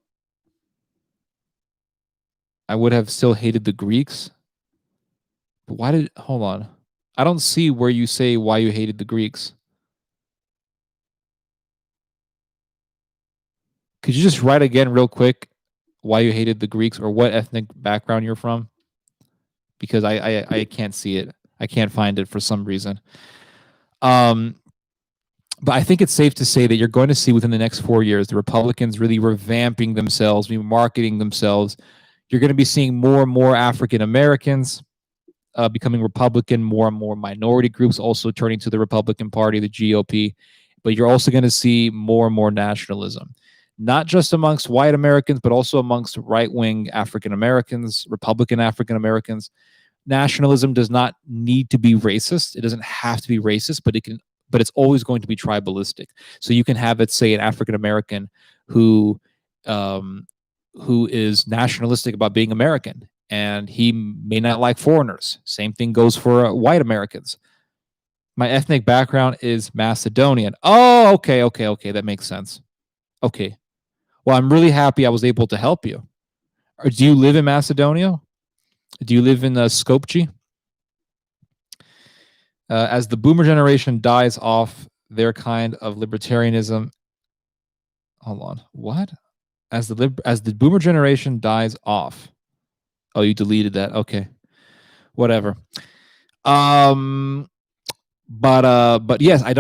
I would have still hated the Greeks. But why did? Hold on. I don't see where you say why you hated the Greeks. Could you just write again real quick why you hated the Greeks or what ethnic background you're from? Because I can't see it. I can't find it for some reason. Um, but I think it's safe to say that you're going to see within the next 4 years the Republicans really revamping themselves, marketing themselves. You're going to be seeing more and more African Americans becoming Republican, more and more minority groups also turning to the Republican Party, the GOP. But you're also going to see more and more nationalism, not just amongst white Americans, but also amongst right wing African Americans, Republican African Americans. Nationalism does not need to be racist. It doesn't have to be racist, but it can. But it's always going to be tribalistic. So you can have it, say, an African American who is nationalistic about being American, and he may not like foreigners. Same thing goes for white Americans. My ethnic background is Macedonian. Oh, okay. That makes sense. Okay. Well, I'm really happy I was able to help you. Or do you live in Macedonia? Do you live in Skopje? As the boomer generation dies off, their kind of libertarianism. Hold on. What? As the boomer generation dies off. Oh, you deleted that. Okay. Whatever. But yes, I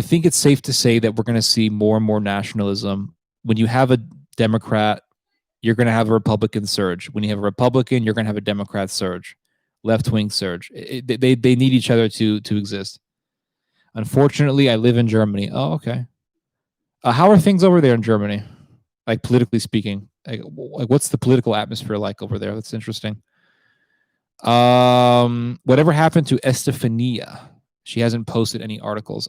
think it's safe to say that we're going to see more and more nationalism. When you have a Democrat, you're going to have a Republican surge. When you have a Republican, you're going to have a Democrat surge, left wing surge. They need each other to exist. Unfortunately, I live in Germany. Oh, okay. How are things over there in Germany? Like politically speaking, like what's the political atmosphere like over there? That's interesting. Whatever happened to Estefania? She hasn't posted any articles.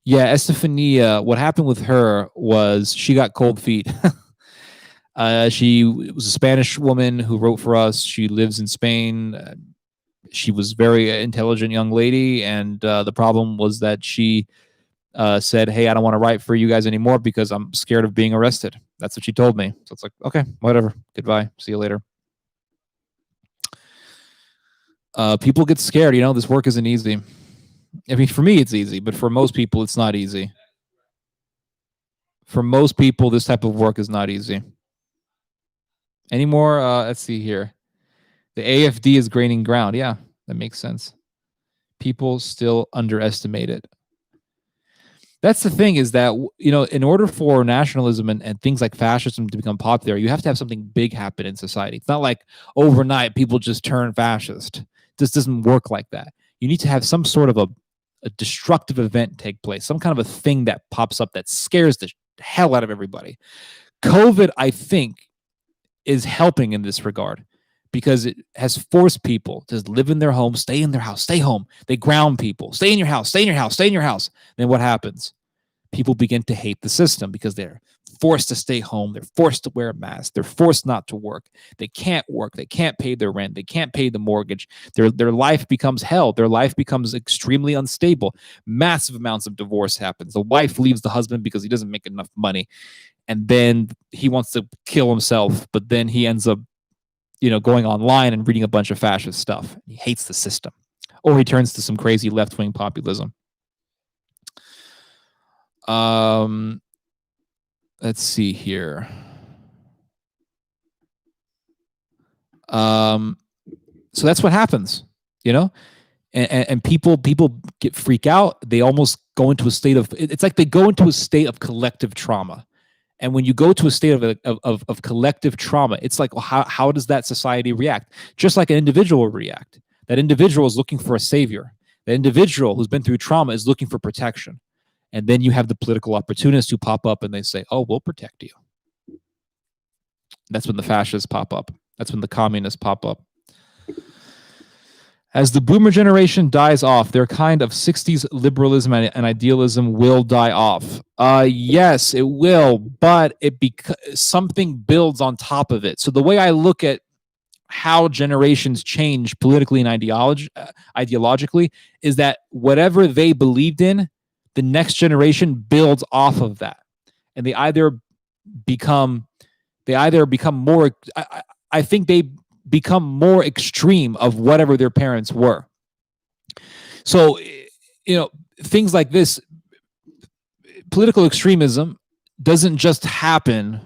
Yeah, Estefania. What happened with her was she got cold feet. She was a Spanish woman who wrote for us. She lives in Spain. She was very intelligent young lady, and the problem was that she said, "Hey, I don't want to write for you guys anymore because I'm scared of being arrested." That's what she told me. So it's like, okay, whatever. Goodbye. See you later. People get scared. This work isn't easy. I mean, for me, it's easy, but for most people, it's not easy. For most people, this type of work is not easy. Any more? Let's see here. The AFD is gaining ground. Yeah, that makes sense. People still underestimate it. That's the thing is that, in order for nationalism and things like fascism to become popular, you have to have something big happen in society. It's not like overnight people just turn fascist. This doesn't work like that. You need to have some sort of a destructive event take place, some kind of a thing that pops up that scares the hell out of everybody. COVID, I think, is helping in this regard because it has forced people to live in their home, stay in their house, stay home. They ground people, stay in your house, stay in your house, stay in your house. Then what happens? People begin to hate the system because they're forced to stay home. They're forced to wear a mask. They're forced not to work. They can't work. They can't pay their rent. They can't pay the mortgage. Their life becomes hell. Their life becomes extremely unstable. Massive amounts of divorce happens. The wife leaves the husband because he doesn't make enough money. And then he wants to kill himself, but then he ends up, going online and reading a bunch of fascist stuff. He hates the system. Or he turns to some crazy left-wing populism. Let's see here. So that's what happens, and people get freak out. They almost go into a state of, it's like they go into a state of collective trauma. And when you go to a state of collective trauma, it's like, well, how does that society react? Just like an individual will react. That individual is looking for a savior. The individual who's been through trauma is looking for protection. And then you have the political opportunists who pop up and they say, oh, we'll protect you. That's when the fascists pop up. That's when the communists pop up. As the boomer generation dies off, their kind of 60s liberalism and idealism will die off. Yes, it will, but something builds on top of it. So the way I look at how generations change politically and ideologically is that whatever they believed in, the next generation builds off of that. And they either become more, I think they become more extreme of whatever their parents were. So, things like this, political extremism doesn't just happen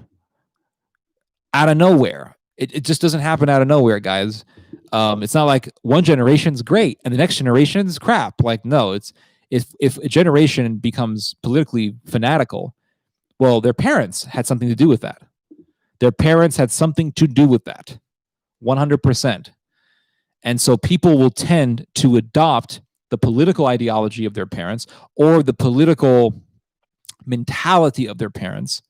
out of nowhere. It just doesn't happen out of nowhere, guys. It's not like one generation's great and the next generation's crap. Like, no, it's if a generation becomes politically fanatical, well, their parents had something to do with that. Their parents had something to do with that. 100%. And so people will tend to adopt the political ideology of their parents or the political mentality of their parents,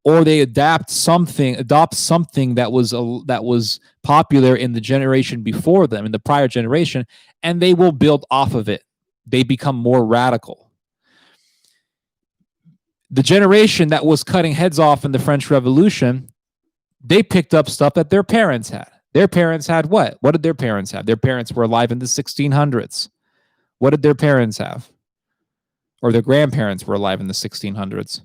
or they adopt something that was popular in the generation before them, in the prior generation, and they will build off of it. They become more radical. The generation that was cutting heads off in the French Revolution, they picked up stuff that their parents had. Their parents had what? What did their parents have? Their parents were alive in the 1600s. What did their parents have? Or their grandparents were alive in the 1600s.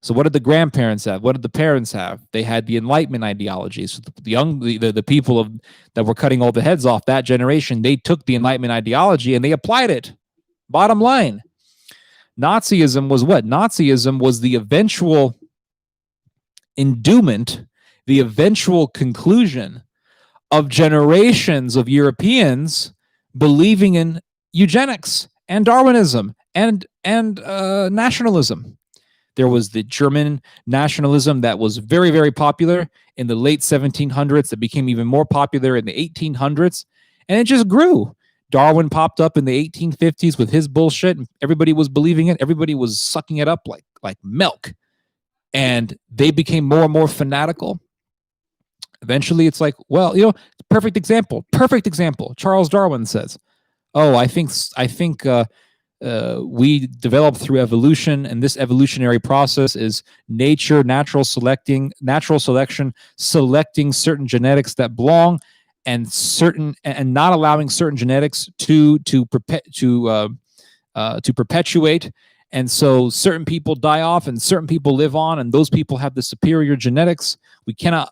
So what did the grandparents have? What did the parents have? They had the Enlightenment ideology. So the people that were cutting all the heads off, that generation, they took the Enlightenment ideology and they applied it. Bottom line. Nazism was what? Nazism was the eventual endowment, the eventual conclusion of generations of Europeans believing in eugenics and Darwinism and nationalism. There was the German nationalism that was very, very popular in the late 1700s that became even more popular in the 1800s, and it just grew. Darwin popped up in the 1850s with his bullshit, and everybody was believing it. Everybody was sucking it up like milk. And they became more and more fanatical. Eventually, it's like, well, perfect example. Charles Darwin says, "Oh, I think we developed through evolution, and this evolutionary process is natural selection, selecting certain genetics that belong, and not allowing certain genetics to perpetuate." And so certain people die off and certain people live on, and those people have the superior genetics. We cannot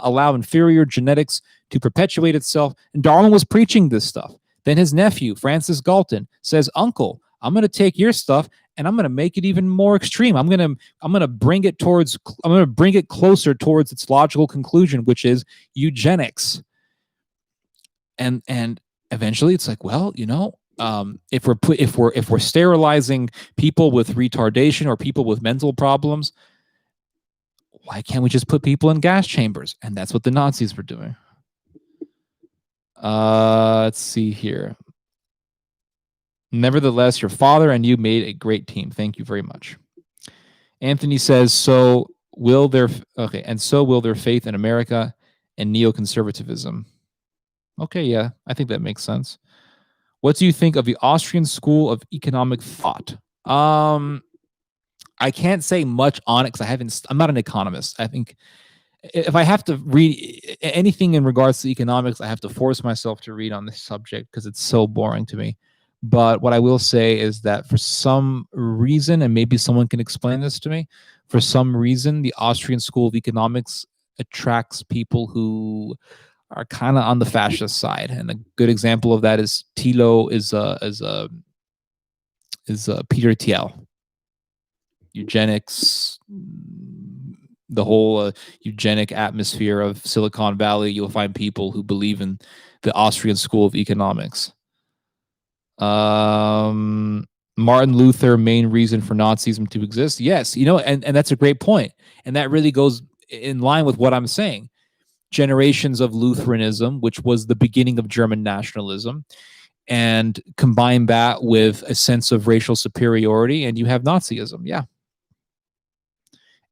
allow inferior genetics to perpetuate itself. And Darwin was preaching this stuff. Then his nephew, Francis Galton, says, "Uncle, I'm going to take your stuff and I'm going to make it even more extreme. I'm going to bring it closer towards its logical conclusion, which is eugenics." And eventually it's like, well, if we're sterilizing people with retardation or people with mental problems, why can't we just put people in gas chambers? And that's what the Nazis were doing. Let's see here. Nevertheless, your father and you made a great team. Thank you very much. Anthony says, so will their faith in America and neoconservatism. Okay, yeah, I think that makes sense. What do you think of the Austrian School of Economic Thought? I can't say much on it because I'm not an economist. I think if I have to read anything in regards to economics, I have to force myself to read on this subject because it's so boring to me. But what I will say is that for some reason, and maybe someone can explain this to me, for some reason, the Austrian School of Economics attracts people who are kind of on the fascist side, and a good example of that is Thilo is Peter Thiel. Eugenics, the whole eugenic atmosphere of Silicon Valley. You'll find people who believe in the Austrian School of Economics. Martin Luther, main reason for Nazism to exist. Yes, and that's a great point. And that really goes in line with what I'm saying. Generations of Lutheranism, which was the beginning of German nationalism, and combine that with a sense of racial superiority, and you have Nazism. Yeah.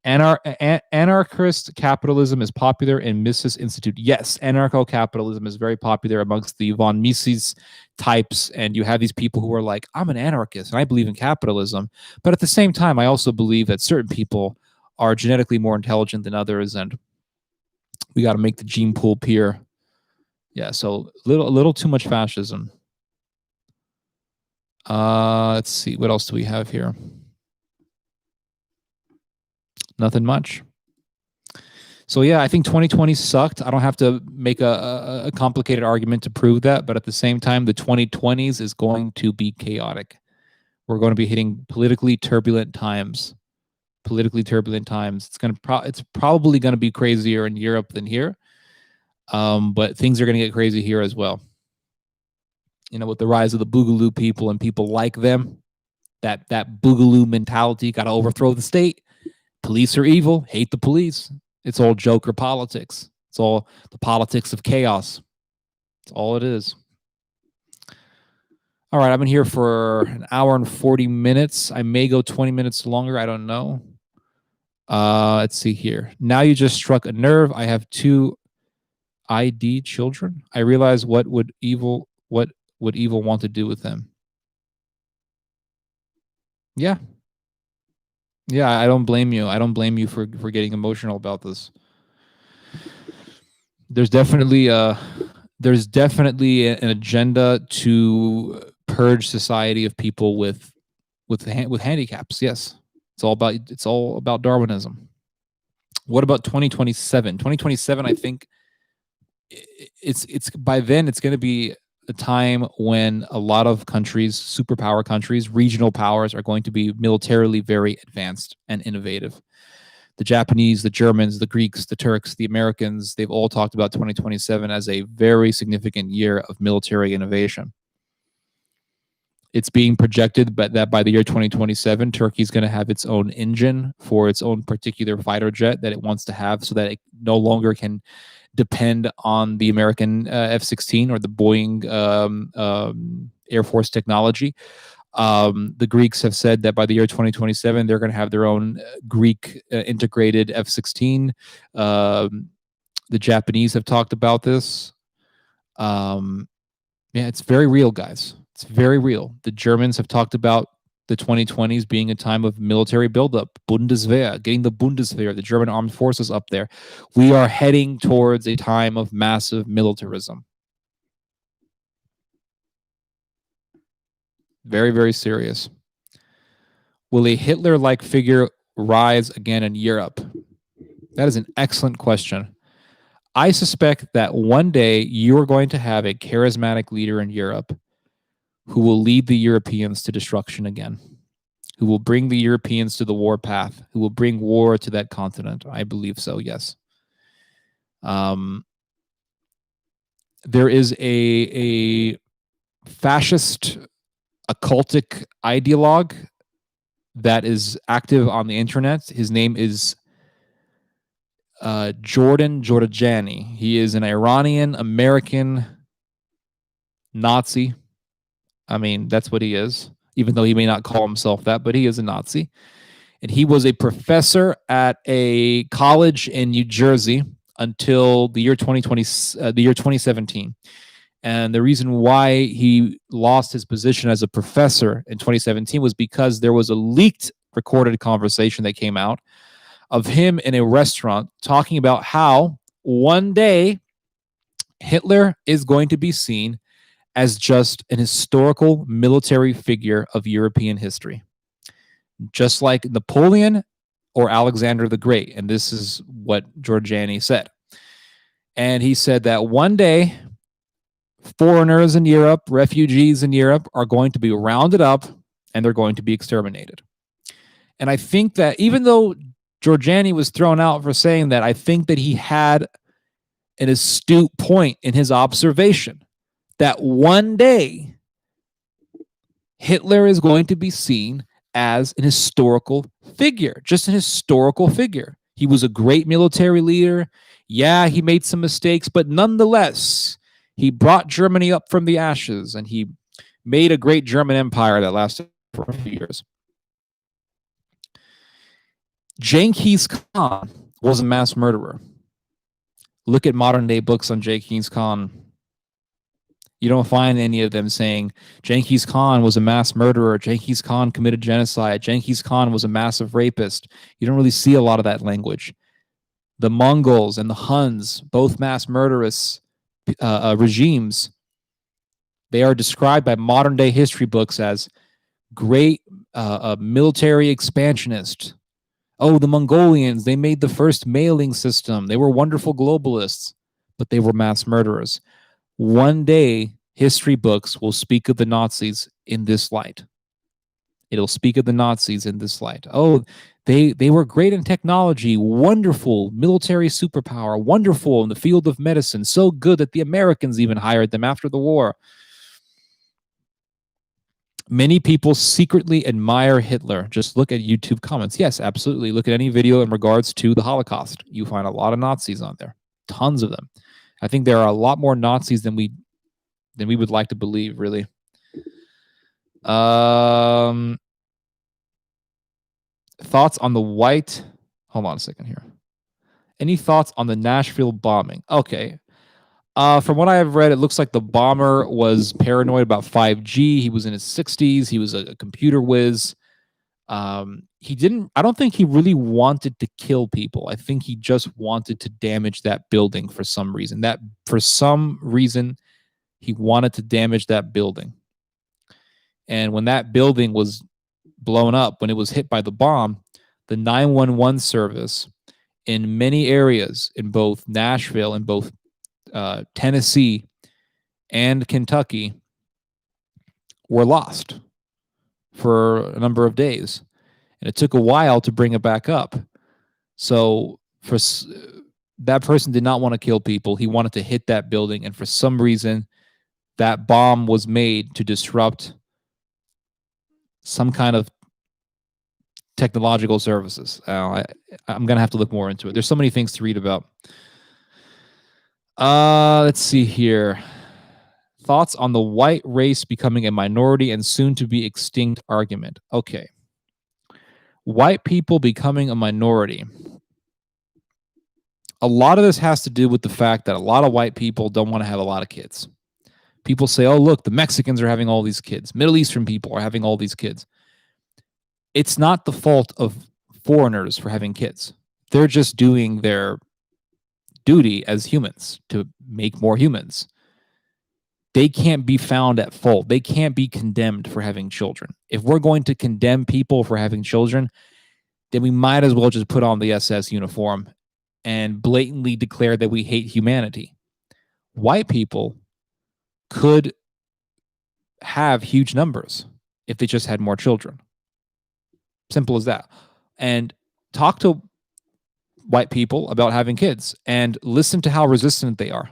Anarchist capitalism is popular in Mises Institute. Yes, anarcho-capitalism is very popular amongst the von Mises types, and you have these people who are like, I'm an anarchist and I believe in capitalism, but at the same time, I also believe that certain people are genetically more intelligent than others, and we got to make the gene pool pure. Yeah, so a little too much fascism. Let's see, what else do we have here? Nothing much. So yeah, I think 2020 sucked. I don't have to make a complicated argument to prove that, but at the same time, the 2020s is going to be chaotic. We're going to be hitting politically turbulent times. It's probably going to be crazier in Europe than here, but things are going to get crazy here as well. With the rise of the Boogaloo people and people like them, that Boogaloo mentality, got to overthrow the state. Police are evil. Hate the police. It's all Joker politics. It's all the politics of chaos. That's all it is. All right, I've been here for an hour and 40 minutes. I may go 20 minutes longer. I don't know. Let's see here. Now you just struck a nerve. I have 2 ID children. I realize what would evil want to do with them. Yeah. Yeah, I don't blame you. I don't blame you for getting emotional about this. There's definitely an agenda to purge society of people with handicaps. Yes, it's all about Darwinism. What about 2027? 2027, I think it's by then it's going to be a time when a lot of countries, superpower countries, regional powers are going to be militarily very advanced and innovative. The Japanese, the Germans, the Greeks, the Turks, the Americans, they've all talked about 2027 as a very significant year of military innovation. It's being projected that by the year 2027, Turkey's going to have its own engine for its own particular fighter jet that it wants to have, so that it no longer can depend on the American F-16 or the Boeing Air Force technology. The Greeks have said that by the year 2027, they're going to have their own Greek integrated F-16. The Japanese have talked about this. Yeah, it's very real, guys. It's very real. The Germans have talked about the 2020s being a time of military buildup, Bundeswehr, getting the Bundeswehr, the German armed forces up there. We are heading towards a time of massive militarism. Very, very serious. Will a Hitler-like figure rise again in Europe? That is an excellent question. I suspect that one day you are going to have a charismatic leader in Europe who will lead the Europeans to destruction again, who will bring the Europeans to the war path, who will bring war to that continent. I believe so, yes. There is a fascist occultic ideologue that is active on the internet. His name is Jordan Giorgiani. He is an Iranian American Nazi. I mean, that's what he is, even though he may not call himself that, but he is a Nazi. And he was a professor at a college in New Jersey until the year 2017. And the reason why he lost his position as a professor in 2017 was because there was a leaked recorded conversation that came out of him in a restaurant talking about how one day Hitler is going to be seen as just an historical military figure of European history, just like Napoleon or Alexander the Great. And this is what Giorgiani said. And he said that one day foreigners in Europe, refugees in Europe, are going to be rounded up and they're going to be exterminated. And I think that even though Giorgiani was thrown out for saying that, I think that he had an astute point in his observation that one day Hitler is going to be seen as an historical figure, just an historical figure. He was a great military leader. Yeah, he made some mistakes, but nonetheless, he brought Germany up from the ashes and he made a great German empire that lasted for a few years. Genghis Khan was a mass murderer. Look at modern day books on Genghis Khan. You don't find any of them saying Genghis Khan was a mass murderer, Genghis Khan committed genocide, Genghis Khan was a massive rapist. You don't really see a lot of that language. The Mongols and the Huns, both mass murderous regimes, they are described by modern day history books as great military expansionists. Oh, the Mongolians, they made the first mailing system. They were wonderful globalists, but they were mass murderers. One day, history books will speak of the Nazis in this light. It'll speak of the Nazis in this light. Oh, they were great in technology, wonderful military superpower, wonderful in the field of medicine, so good that the Americans even hired them after the war. Many people secretly admire Hitler. Just look at YouTube comments. Yes, absolutely. Look at any video in regards to the Holocaust. You find a lot of Nazis on there, tons of them. I think there are a lot more Nazis than we would like to believe, really. Thoughts on the white? Hold on a second here. Any thoughts on the Nashville bombing? Okay. From what I have read, it looks like the bomber was paranoid about 5G. He was in his 60s. He was a computer whiz. He didn't, I don't think he really wanted to kill people. I think he just wanted to damage that building for some reason. He wanted to damage that building. And when that building was blown up, when it was hit by the bomb, the 911 service in many areas in both Nashville and both Tennessee and Kentucky were lost for a number of days. And it took a while to bring it back up. So that person did not want to kill people. He wanted to hit that building. And for some reason, that bomb was made to disrupt some kind of technological services. I'm going to have to look more into it. There's so many things to read about. Let's see here. Thoughts on the white race becoming a minority and soon to be extinct argument. Okay. White people becoming a minority. A lot of this has to do with the fact that a lot of white people don't want to have a lot of kids. People say, oh, look, the Mexicans are having all these kids. Middle Eastern people are having all these kids. It's not the fault of foreigners for having kids. They're just doing their duty as humans to make more humans. They can't be found at fault. They can't be condemned for having children. If we're going to condemn people for having children, then we might as well just put on the SS uniform and blatantly declare that we hate humanity. White people could have huge numbers if they just had more children. Simple as that. And talk to white people about having kids and listen to how resistant they are.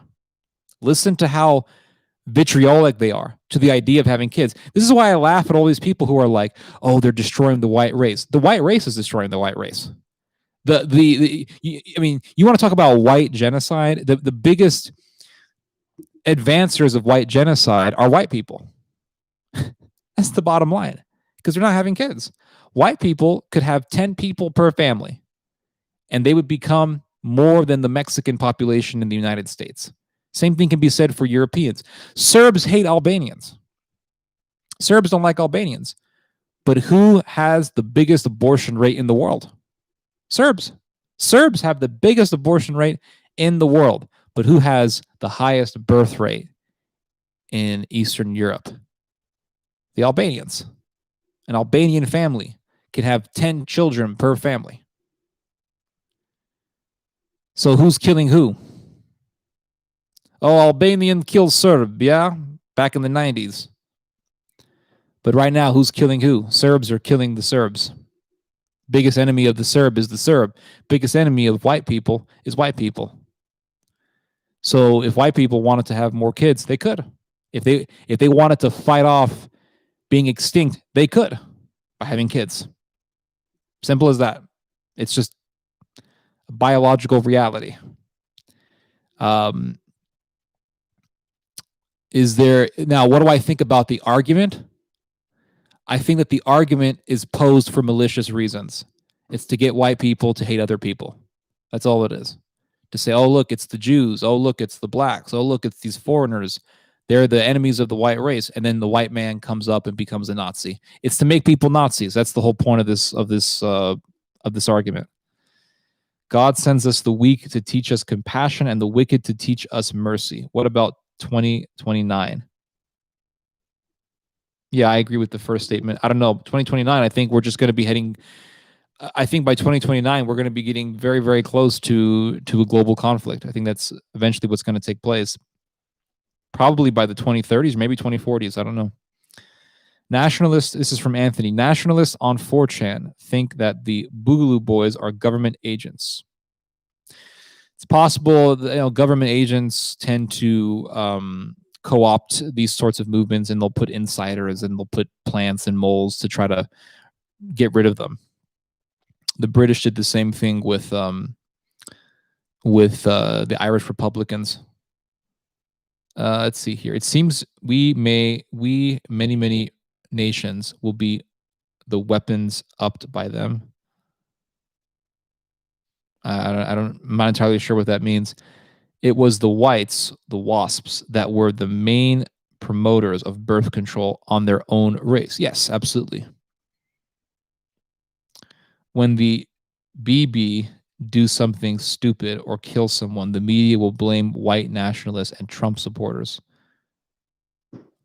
Listen to how vitriolic they are to the idea of having kids. This is why I laugh at all these people who are like, oh, they're destroying the white race. The white race is destroying the white race. I mean, you want to talk about white genocide? The biggest advancers of white genocide are white people. That's the bottom line, because they're not having kids. White people could have 10 people per family, and they would become more than the Mexican population in the United States. Same thing can be said for Europeans. Serbs hate Albanians. Serbs don't like Albanians. But who has the biggest abortion rate in the world? Serbs. Serbs have the biggest abortion rate in the world. But who has the highest birth rate in Eastern Europe? The Albanians. An Albanian family can have 10 children per family. So who's killing who? Oh, Albanian kills Serb, yeah? Back in the 90s. But right now, who's killing who? Serbs are killing the Serbs. Biggest enemy of the Serb is the Serb. Biggest enemy of white people is white people. So if white people wanted to have more kids, they could. If they wanted to fight off being extinct, they could by having kids. Simple as that. It's just a biological reality. Is there now? What do I think about the argument? I think that the argument is posed for malicious reasons. It's to get white people to hate other people. That's all it is. To say, oh, look, it's the Jews. Oh, look, it's the blacks. Oh, look, it's these foreigners. They're the enemies of the white race. And then the white man comes up and becomes a Nazi. It's to make people Nazis. That's the whole point of this argument. God sends us the weak to teach us compassion and the wicked to teach us mercy. What about 2029? Yeah, I agree with the first statement. I don't know. 2029, I think we're just going to be heading. I think by 2029, we're going to be getting very, very close to a global conflict. I think that's eventually what's going to take place. Probably by the 2030s, maybe 2040s. I don't know. Nationalists, this is from Anthony. Nationalists on 4chan think that the Boogaloo Boys are government agents. It's possible that, government agents tend to co-opt these sorts of movements, and they'll put insiders and they'll put plants and moles to try to get rid of them. The British did the same thing with the Irish Republicans. Let's see here. It seems many nations will be the weapons upped by them. I'm not entirely sure what that means. It was the whites, the WASPs, that were the main promoters of birth control on their own race. Yes, absolutely. When the BB do something stupid or kill someone, the media will blame white nationalists and Trump supporters.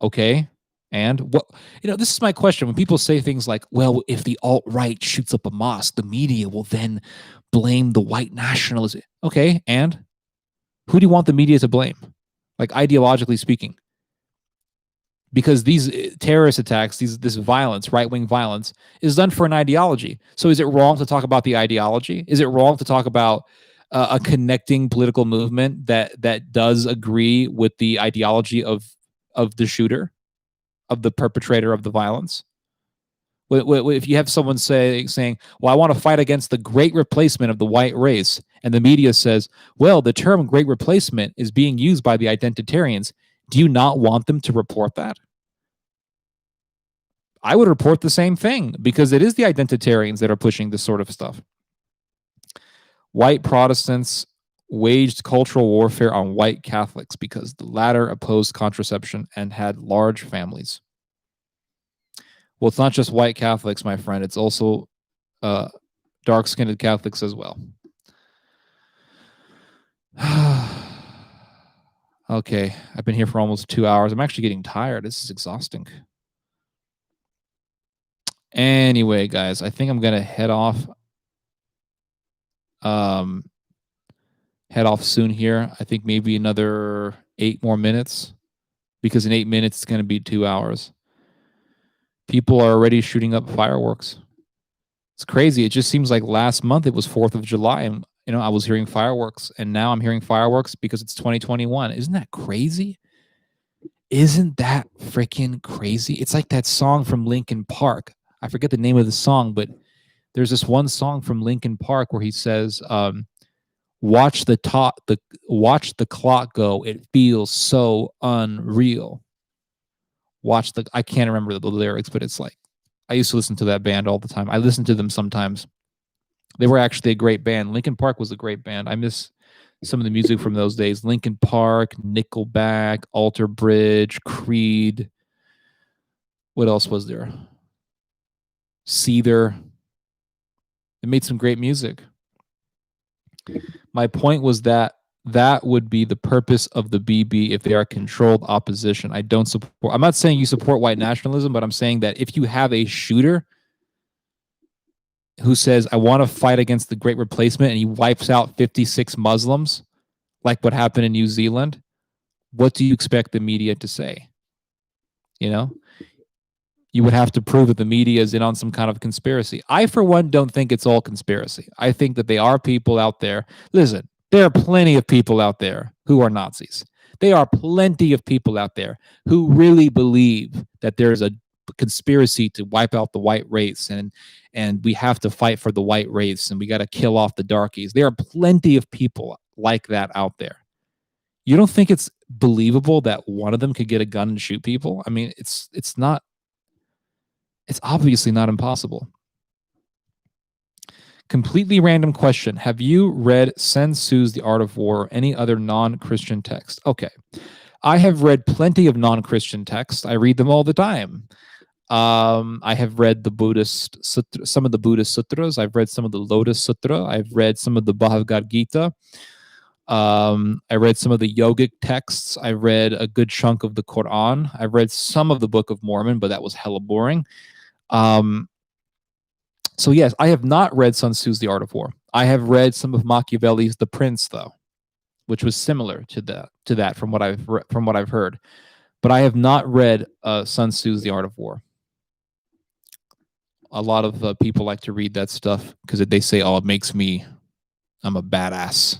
Okay. And what, this is my question. When people say things like, well, if the alt-right shoots up a mosque, the media will then blame the white nationalists. Okay. And who do you want the media to blame? Like, ideologically speaking? Because these terrorist attacks, this violence, right-wing violence, is done for an ideology. So is it wrong to talk about the ideology? Is it wrong to talk about a connecting political movement that does agree with the ideology of the shooter, of the perpetrator of the violence? If you have someone saying, well, I want to fight against the great replacement of the white race, and the media says, well, the term great replacement is being used by the identitarians, do you not want them to report that? I would report the same thing, because it is the identitarians that are pushing this sort of stuff. White Protestants waged cultural warfare on white Catholics because the latter opposed contraception and had large families. Well, it's not just white Catholics, my friend. It's also dark-skinned Catholics as well. Okay, I've been here for almost 2 hours. I'm actually getting tired. This is exhausting. Anyway, guys, I think I'm going to head off soon here. I think maybe another 8 more minutes, because in 8 minutes it's going to be 2 hours. People are already shooting up fireworks. It's crazy. It just seems like last month it was 4th of July, and I was hearing fireworks, and now I'm hearing fireworks because it's 2021. Isn't that crazy? Isn't that freaking crazy? It's like that song from Linkin Park. I forget the name of the song, but there's this one song from Linkin Park where he says, watch the clock go. It feels so unreal. I can't remember the lyrics, but it's like, I used to listen to that band all the time. I listen to them sometimes. They were actually a great band. Linkin Park was a great band. I miss some of the music from those days. Linkin Park, Nickelback, Alter Bridge, Creed. What else was there? Seether. They made some great music. My point was that would be the purpose of the BB if they are controlled opposition. I'm not saying you support white nationalism, but I'm saying that if you have a shooter who says, I want to fight against the great replacement, and he wipes out 56 Muslims, like what happened in New Zealand, what do you expect the media to say? You would have to prove that the media is in on some kind of conspiracy. I, for one, don't think it's all conspiracy. I think that there are people out there. Listen, there are plenty of people out there who are Nazis. There are plenty of people out there who really believe that there's a conspiracy to wipe out the white race, and we have to fight for the white race, and we got to kill off the darkies. There are plenty of people like that out there. You don't think it's believable that one of them could get a gun and shoot people? I mean, it's obviously not impossible. Completely random question. Have you read Sun Tzu's The Art of War or any other non-Christian text? Okay. I have read plenty of non-Christian texts. I read them all the time. I have read the Buddhist sutra, some of the Buddhist sutras. I've read some of the Lotus Sutra. I've read some of the Bhagavad Gita. I read some of the yogic texts. I read a good chunk of the Quran. I read some of the Book of Mormon, but that was hella boring. So yes, I have not read Sun Tzu's The Art of War. I have read some of Machiavelli's The Prince, though, which was similar to that from what I've heard. But I have not read Sun Tzu's The Art of War. A lot of people like to read that stuff because they say, "Oh, I'm a badass."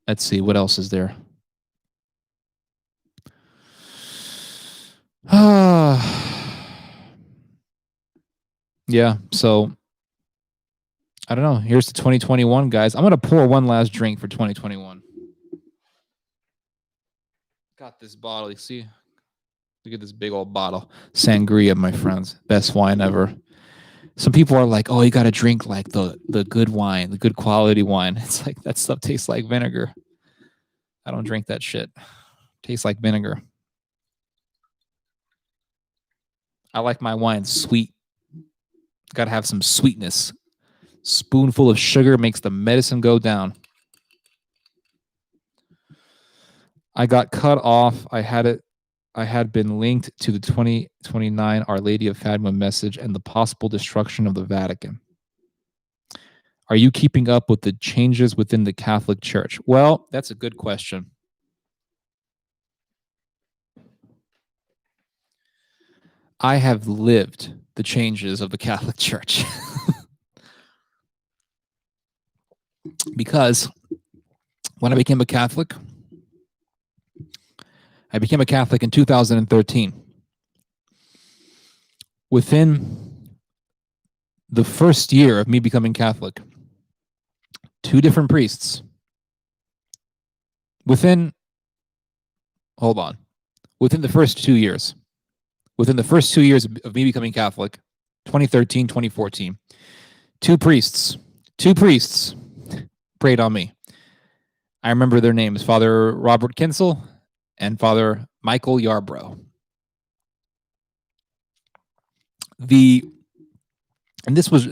Let's see, what else is there? Yeah, so I don't know. Here's to 2021, guys. I'm going to pour one last drink for 2021. Got this bottle. You see? Look at this big old bottle. Sangria, my friends. Best wine ever. Some people are like, "Oh, you got to drink like the good wine, the good quality wine." It's like, that stuff tastes like vinegar. I don't drink that shit. Tastes like vinegar. I like my wine sweet. Got to have some sweetness. Spoonful of sugar makes the medicine go down. I got cut off. I had been linked to the 2029 Our Lady of Fatima message and the possible destruction of the Vatican. Are you keeping up with the changes within the Catholic Church? Well, that's a good question. I have lived the changes of the Catholic Church. Because when I became a Catholic in 2013. Within the first year of me becoming Catholic, 2 different priests. Within the first 2 years. Within the first 2 years of me becoming Catholic, 2013, 2014, 2 priests prayed on me. I remember their names, Father Robert Kinsel and Father Michael Yarbrough. And this was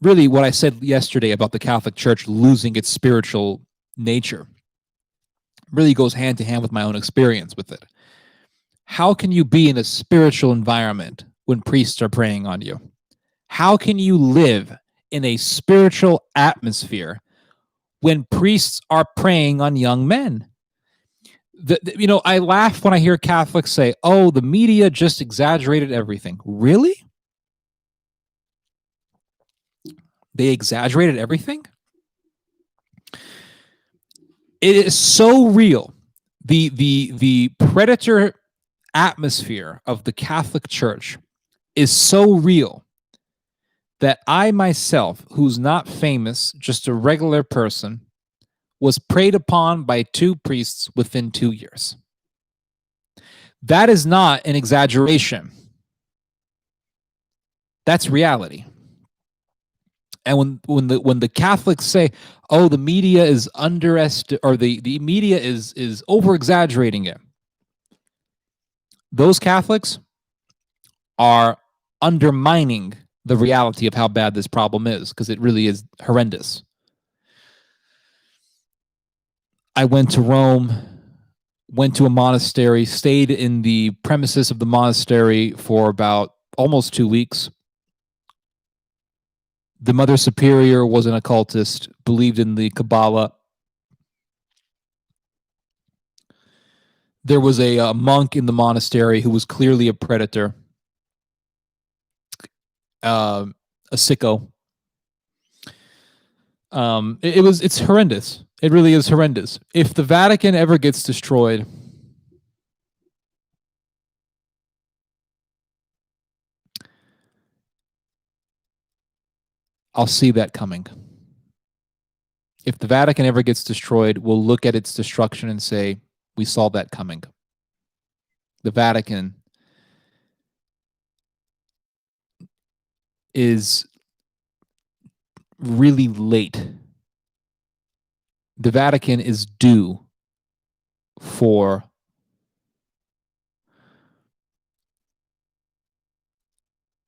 really what I said yesterday about the Catholic Church losing its spiritual nature. Really goes hand to hand with my own experience with it. How can you be in a spiritual environment when priests are praying on you? How can you live in a spiritual atmosphere when priests are praying on young men? I laugh when I hear Catholics say, "Oh, the media just exaggerated everything." Really? They exaggerated everything? It is so real. The predator atmosphere of the Catholic Church is so real that I myself, who's not famous, just a regular person, was preyed upon by 2 priests within 2 years. That is not an exaggeration. That's reality. And when the Catholics say, "Oh, the media is the media is over exaggerating it," those Catholics are undermining the reality of how bad this problem is, because it really is horrendous. I went to Rome, went to a monastery, stayed in the premises of the monastery for about almost 2 weeks. The Mother Superior was an occultist, believed in the Kamala. There was a monk in the monastery who was clearly a predator, a sicko. It's horrendous. It really is horrendous. If the Vatican ever gets destroyed, I'll see that coming. If the Vatican ever gets destroyed, we'll look at its destruction and say, we saw that coming. The Vatican is really late. The Vatican is due for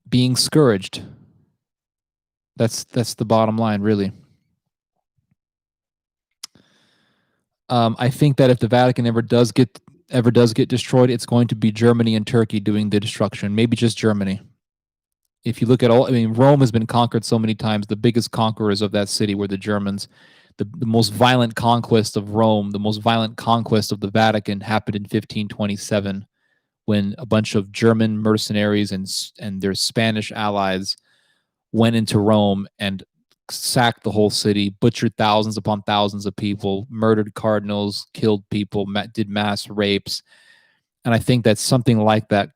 being scourged. That's the bottom line, really. I think that if the Vatican ever does get destroyed, it's going to be Germany and Turkey doing the destruction. Maybe just Germany. If you look at all, I mean, Rome has been conquered so many times. The biggest conquerors of that city were the Germans. The most violent conquest of Rome, the most violent conquest of the Vatican happened in 1527, when a bunch of German mercenaries and their Spanish allies went into Rome and sacked the whole city, butchered thousands upon thousands of people, murdered cardinals, killed people, did mass rapes. And I think that something like that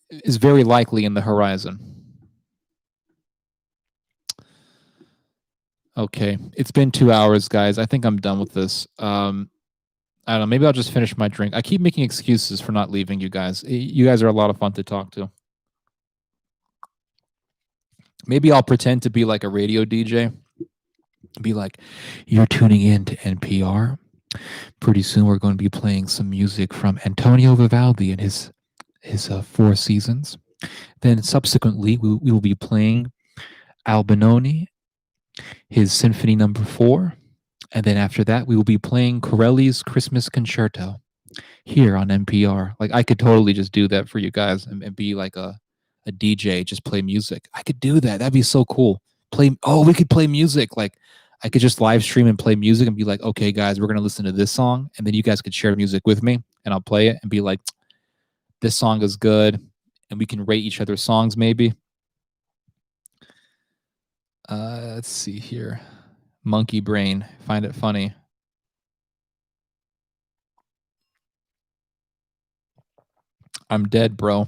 is very likely in the horizon. Okay, it's been 2 hours, guys. I think I'm done with this. I don't know. Maybe I'll just finish my drink. I keep making excuses for not leaving you guys. You guys are a lot of fun to talk to. Maybe I'll pretend to be like a radio DJ. Be like, you're tuning in to NPR. Pretty soon we're going to be playing some music from Antonio Vivaldi and his Four Seasons. Then subsequently we will be playing Albinoni, his Symphony Number 4. And then after that, we will be playing Corelli's Christmas Concerto here on NPR. Like, I could totally just do that for you guys and be like a DJ, just play music. I could do that. That'd be so cool. We could play music. Like, I could just live stream and play music and be like, okay, guys, we're going to listen to this song. And then you guys could share music with me and I'll play it and be like, this song is good. And we can rate each other's songs maybe. Let's see here. Monkey brain. Find it funny. I'm dead, bro.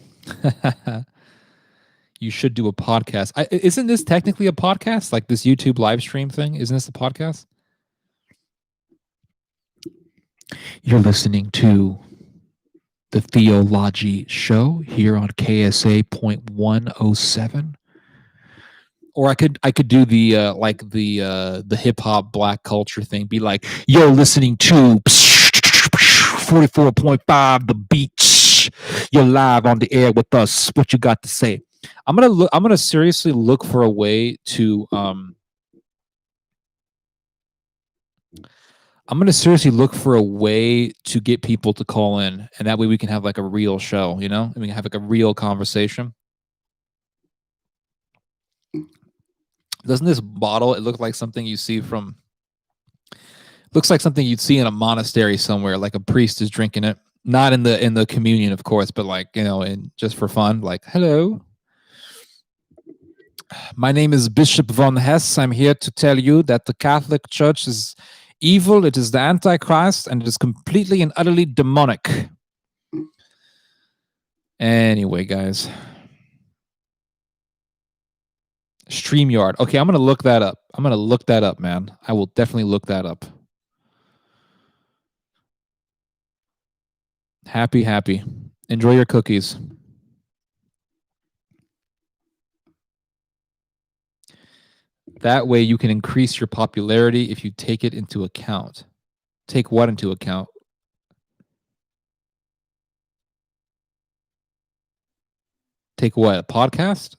You should do a podcast. Isn't this technically a podcast? Like this YouTube live stream thing? Isn't this a podcast? You're listening to the Theology Show here on KSA 0.107. Or I could do the the hip hop black culture thing. Be like, you're listening to 44.5 The Beach. You're live on the air with us. What you got to say? I'm gonna seriously look for a way to get people to call in, and that way we can have like a real show, you know? And we can have like a real conversation. Doesn't this bottle, it look like something you see from, looks like something you'd see in a monastery somewhere, like a priest is drinking it. Not in the communion, of course, but like, you know, in just for fun, like, hello. My name is Bishop von Hess. I'm here to tell you that the Catholic Church is evil, it is the Antichrist, and it is completely and utterly demonic. Anyway, guys. StreamYard. Okay, I'm going to look that up. Man. I will definitely look that up. Happy. Enjoy your cookies. That way you can increase your popularity if you take it into account. Take what into account? Take what? A podcast?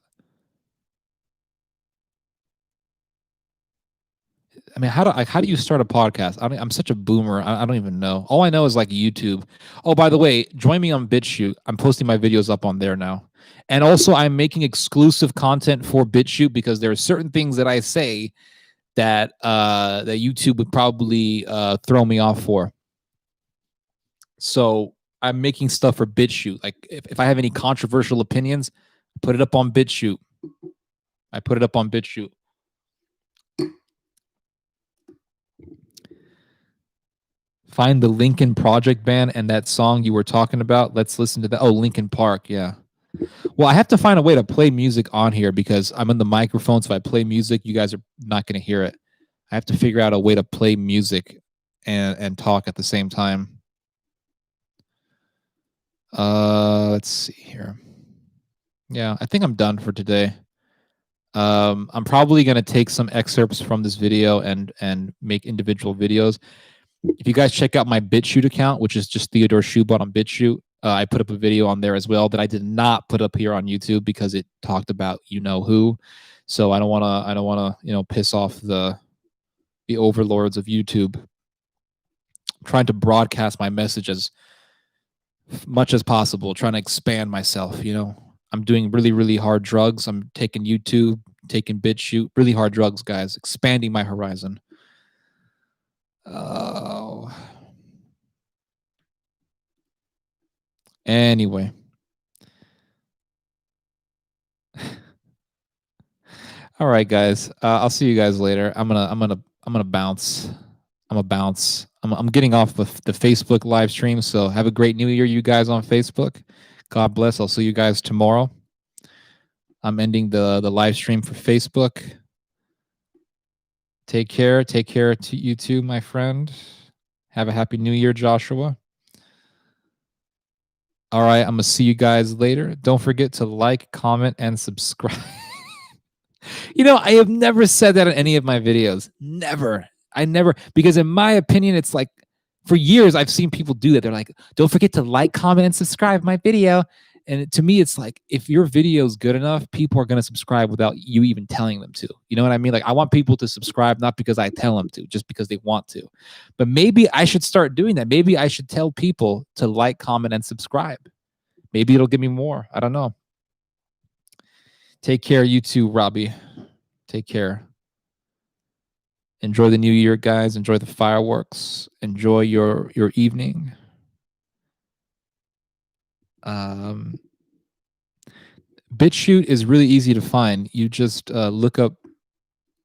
I mean, how do you start a podcast? I'm such a boomer. I don't even know. All I know is like YouTube. Oh, by the way, join me on BitChute. I'm posting my videos up on there now. And also I'm making exclusive content for BitChute because there are certain things that I say that that YouTube would probably throw me off for. So I'm making stuff for BitChute. Like if I have any controversial opinions, put it up on BitChute. I put it up on BitChute. Find the Linkin Project band and that song you were talking about. Let's listen to that. Oh, Linkin Park. Yeah. Well, I have to find a way to play music on here because I'm in the microphone. So if I play music, you guys are not going to hear it. I have to figure out a way to play music and talk at the same time. Let's see here. Yeah, I think I'm done for today. I'm probably going to take some excerpts from this video and make individual videos. If you guys check out my BitChute account, which is just Theodore Schubot on BitChute, I put up a video on there as well that I did not put up here on YouTube because it talked about you know who. So I don't want to piss off the overlords of YouTube. I'm trying to broadcast my message as much as possible, trying to expand myself. I'm doing really, really hard drugs. I'm taking YouTube, taking BitChute, really hard drugs, guys, expanding my horizon. Oh. Anyway. All right, guys. I'll see you guys later. I'm gonna bounce. I'm getting off of the Facebook live stream. So have a great New Year, you guys on Facebook. God bless. I'll see you guys tomorrow. I'm ending the live stream for Facebook. Take care. Take care to you too, my friend. Have a happy New Year, Joshua. All right, I'm gonna see you guys later. Don't forget to like, comment, and subscribe. I have never said that in any of my videos. Never. I never, because in my opinion, it's like for years I've seen people do that. They're like, don't forget to like, comment, and subscribe my video. And to me, it's like, if your video is good enough, people are going to subscribe without you even telling them to. You know what I mean? Like, I want people to subscribe, not because I tell them to, just because they want to. But maybe I should start doing that. Maybe I should tell people to like, comment, and subscribe. Maybe it'll give me more. I don't know. Take care, you too, Robbie. Take care. Enjoy the new year, guys. Enjoy the fireworks. Enjoy your evening. BitChute is really easy to find. You just look up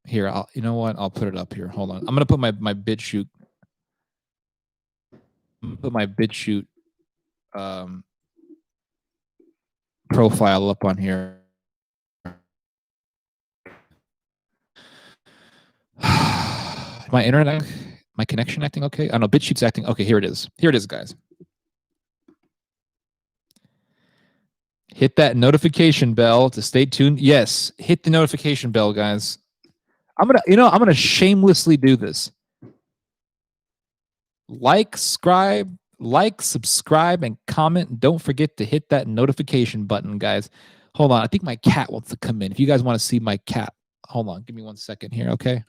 here. You know what? I'll put it up here. Hold on. I'm gonna put my BitChute. I'm gonna put my BitChute profile up on here. My internet, my connection acting okay? I don't know. BitChute's acting okay. Here it is. Here it is, guys. Hit that notification bell to stay tuned. Yes, hit the notification bell, guys. I'm gonna shamelessly do this. Like, subscribe, and comment. Don't forget to hit that notification button, guys. Hold on. I think my cat wants to come in. If you guys want to see my cat, hold on. Give me 1 second here, okay?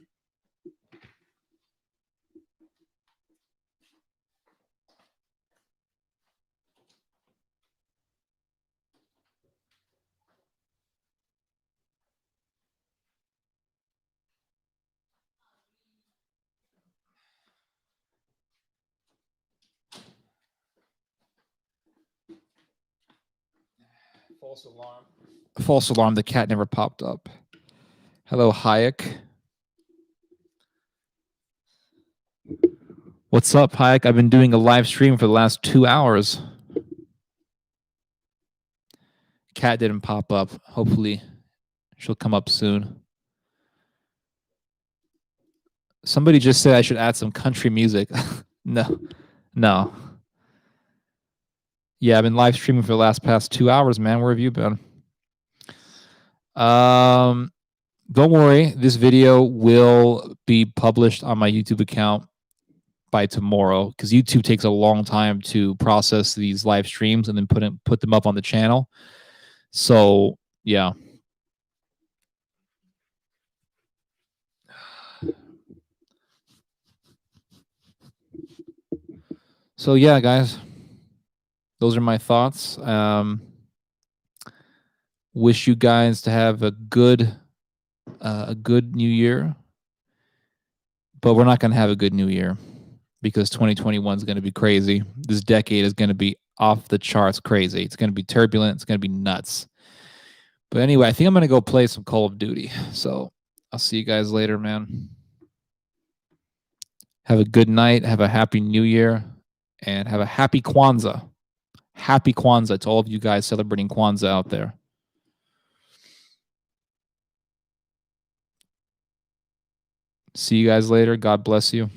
False alarm. False alarm. The cat never popped up. Hello, Hayek. What's up, Hayek? I've been doing a live stream for the last 2 hours. Cat didn't pop up. Hopefully, she'll come up soon. Somebody just said I should add some country music. No. Yeah, I've been live streaming for the past 2 hours, man. Where have you been? Don't worry. This video will be published on my YouTube account by tomorrow because YouTube takes a long time to process these live streams and then put them up on the channel. So, yeah. So, yeah, guys. Those are my thoughts. Wish you guys to have a good new year. But we're not going to have a good new year because 2021 is going to be crazy. This decade is going to be off the charts crazy. It's going to be turbulent. It's going to be nuts. But anyway, I think I'm going to go play some Call of Duty. So I'll see you guys later, man. Have a good night. Have a happy new year. And have a happy Kwanzaa. happy Kwanzaa to all of you guys celebrating Kwanzaa out there. See you guys later. God bless you.